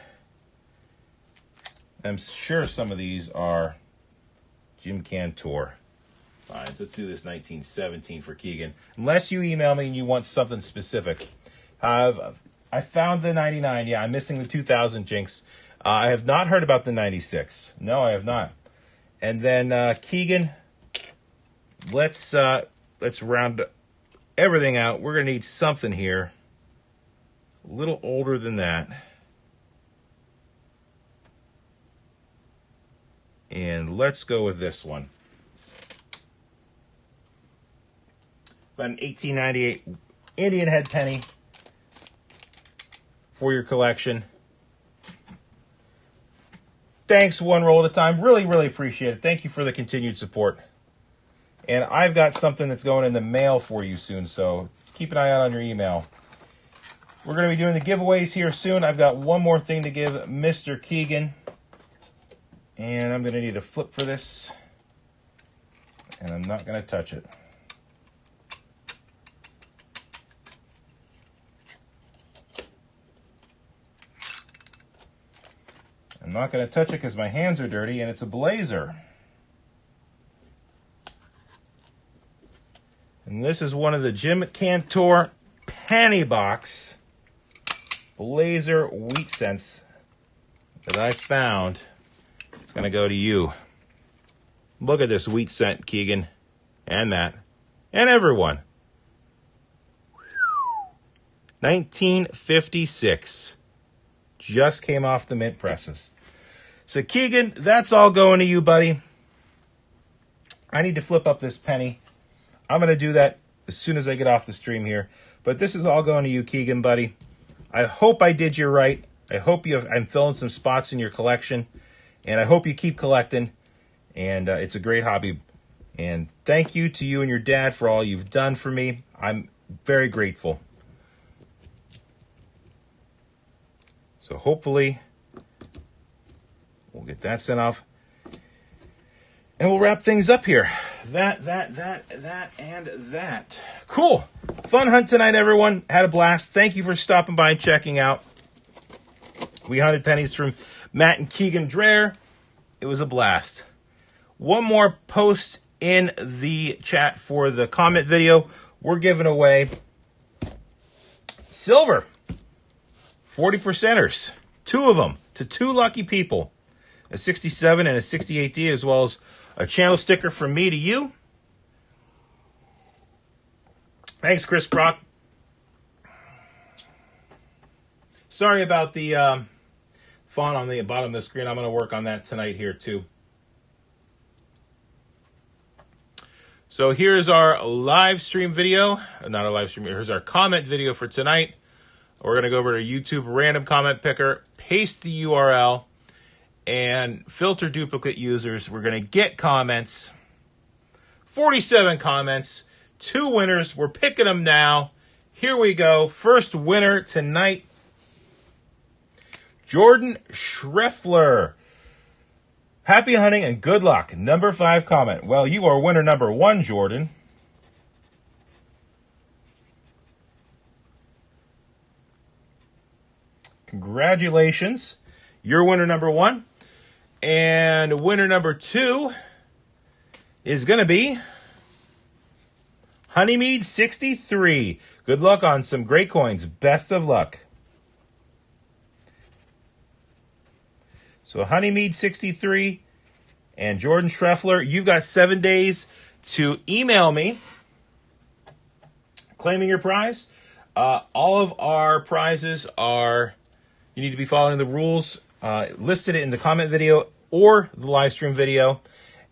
I'm sure some of these are Jim Cantor. Fine, so let's do this 1917 for Keegan. Unless you email me and you want something specific. I found the 99. Yeah, I'm missing the 2000 Jinx. I have not heard about the 96. No, I have not. And then Keegan, let's round everything out. We're gonna need something here a little older than that. And let's go with this one. About an 1898 Indian head penny for your collection. Thanks, one roll at a time. Really, really appreciate it. Thank you for the continued support. And I've got something that's going in the mail for you soon, so keep an eye out on your email. We're going to be doing the giveaways here soon. I've got one more thing to give Mr. Keegan. And I'm going to need a flip for this. And I'm not going to touch it. I'm not going to touch it because my hands are dirty, and it's a blazer. And this is one of the Jim Cantor penny box blazer wheat cents that I found. It's going to go to you. Look at this wheat cent, Keegan, and Matt, and everyone. 1956. Just came off the mint presses. So, Keegan, that's all going to you, buddy. I need to flip up this penny. I'm going to do that as soon as I get off the stream here. But this is all going to you, Keegan, buddy. I hope I did you right. I hope I'm filling some spots in your collection. And I hope you keep collecting. And it's a great hobby. And thank you to you and your dad for all you've done for me. I'm very grateful. So hopefully we'll get that sent off. And we'll wrap things up here. That, and that. Cool. Fun hunt tonight, everyone. Had a blast. Thank you for stopping by and checking out. We hunted pennies from Matt and Keegan Dreher. It was a blast. One more post in the chat for the comment video. We're giving away silver. 40%ers. Two of them to two lucky people. A 67 and a 68D, as well as a channel sticker from me to you. Thanks, Chris Brock. Sorry about the font on the bottom of the screen. I'm going to work on that tonight here too. So here's our live stream video. Not a live stream. Here's our comment video for tonight. We're going to go over to YouTube random comment picker, paste the URL, and filter duplicate users. We're going to get comments. 47 comments. 2 winners. We're picking them now. Here we go. First winner tonight, Jordan Schreffler. Happy hunting and good luck. Number 5 comment. Well, you are winner number 1, Jordan. Congratulations. You're winner number 1. And winner number 2 is going to be Honeymead63. Good luck on some great coins. Best of luck. So Honeymead63 and Jordan Schreffler, you've got 7 days to email me claiming your prize. All of our prizes are, you need to be following the rules listed in the comment video or the live stream video.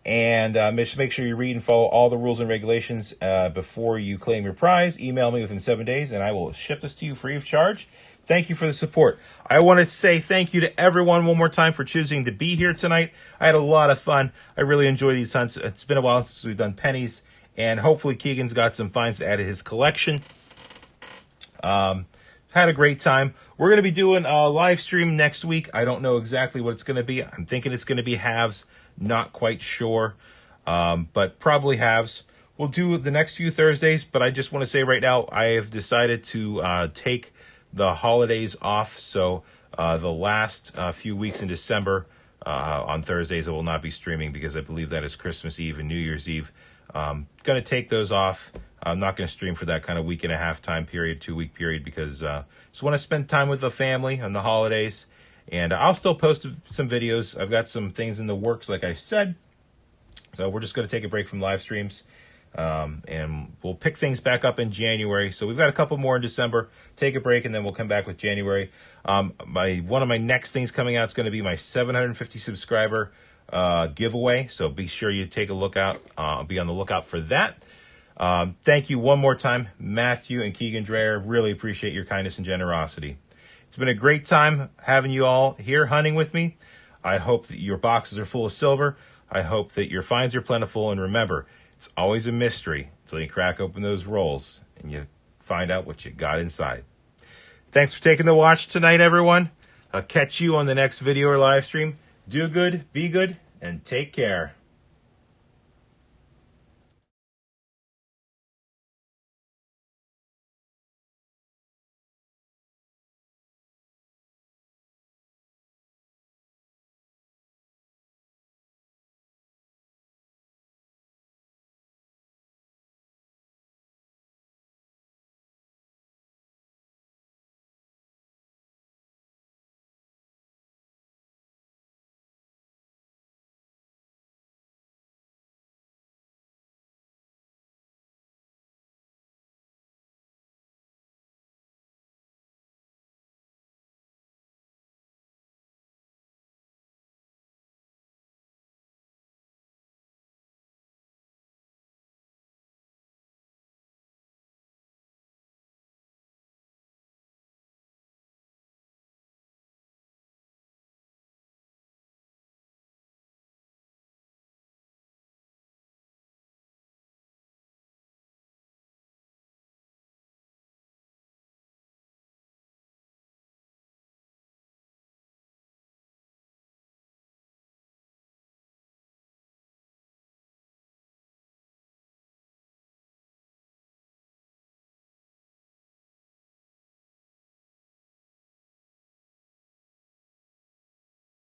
And just make sure you read and follow all the rules and regulations before you claim your prize. Email me within 7 days, and I will ship this to you free of charge. Thank you for the support. I want to say thank you to everyone one more time for choosing to be here tonight. I had a lot of fun. I really enjoy these hunts. It's been a while since we've done pennies, and hopefully Keegan's got some finds to add to his collection. Had a great time. We're going to be doing a live stream next week. I don't know exactly what it's going to be. I'm thinking it's going to be halves. Not quite sure, but probably halves. We'll do the next few Thursdays, but I just want to say right now, I have decided to take the holidays off. So the last few weeks in December, on Thursdays, I will not be streaming because I believe that is Christmas Eve and New Year's Eve. Going to take those off. I'm not going to stream for that kind of week and a half time period, 2-week period, because just want to spend time with the family on the holidays. And I'll still post some videos. I've got some things in the works, like I said. So we're just going to take a break from live streams. And we'll pick things back up in January. So we've got a couple more in December. Take a break, and then we'll come back with January. One of my next things coming out is going to be my 750 subscriber giveaway. So be sure you take a look out. Be on the lookout for that. Thank you one more time, Matthew and Keegan Dreher. Really appreciate your kindness and generosity. It's been a great time having you all here hunting with me. I hope that your boxes are full of silver. I hope that your finds are plentiful. And remember, it's always a mystery until you crack open those rolls and you find out what you got inside. Thanks for taking the watch tonight, everyone. I'll catch you on the next video or live stream. Do good, be good, and take care.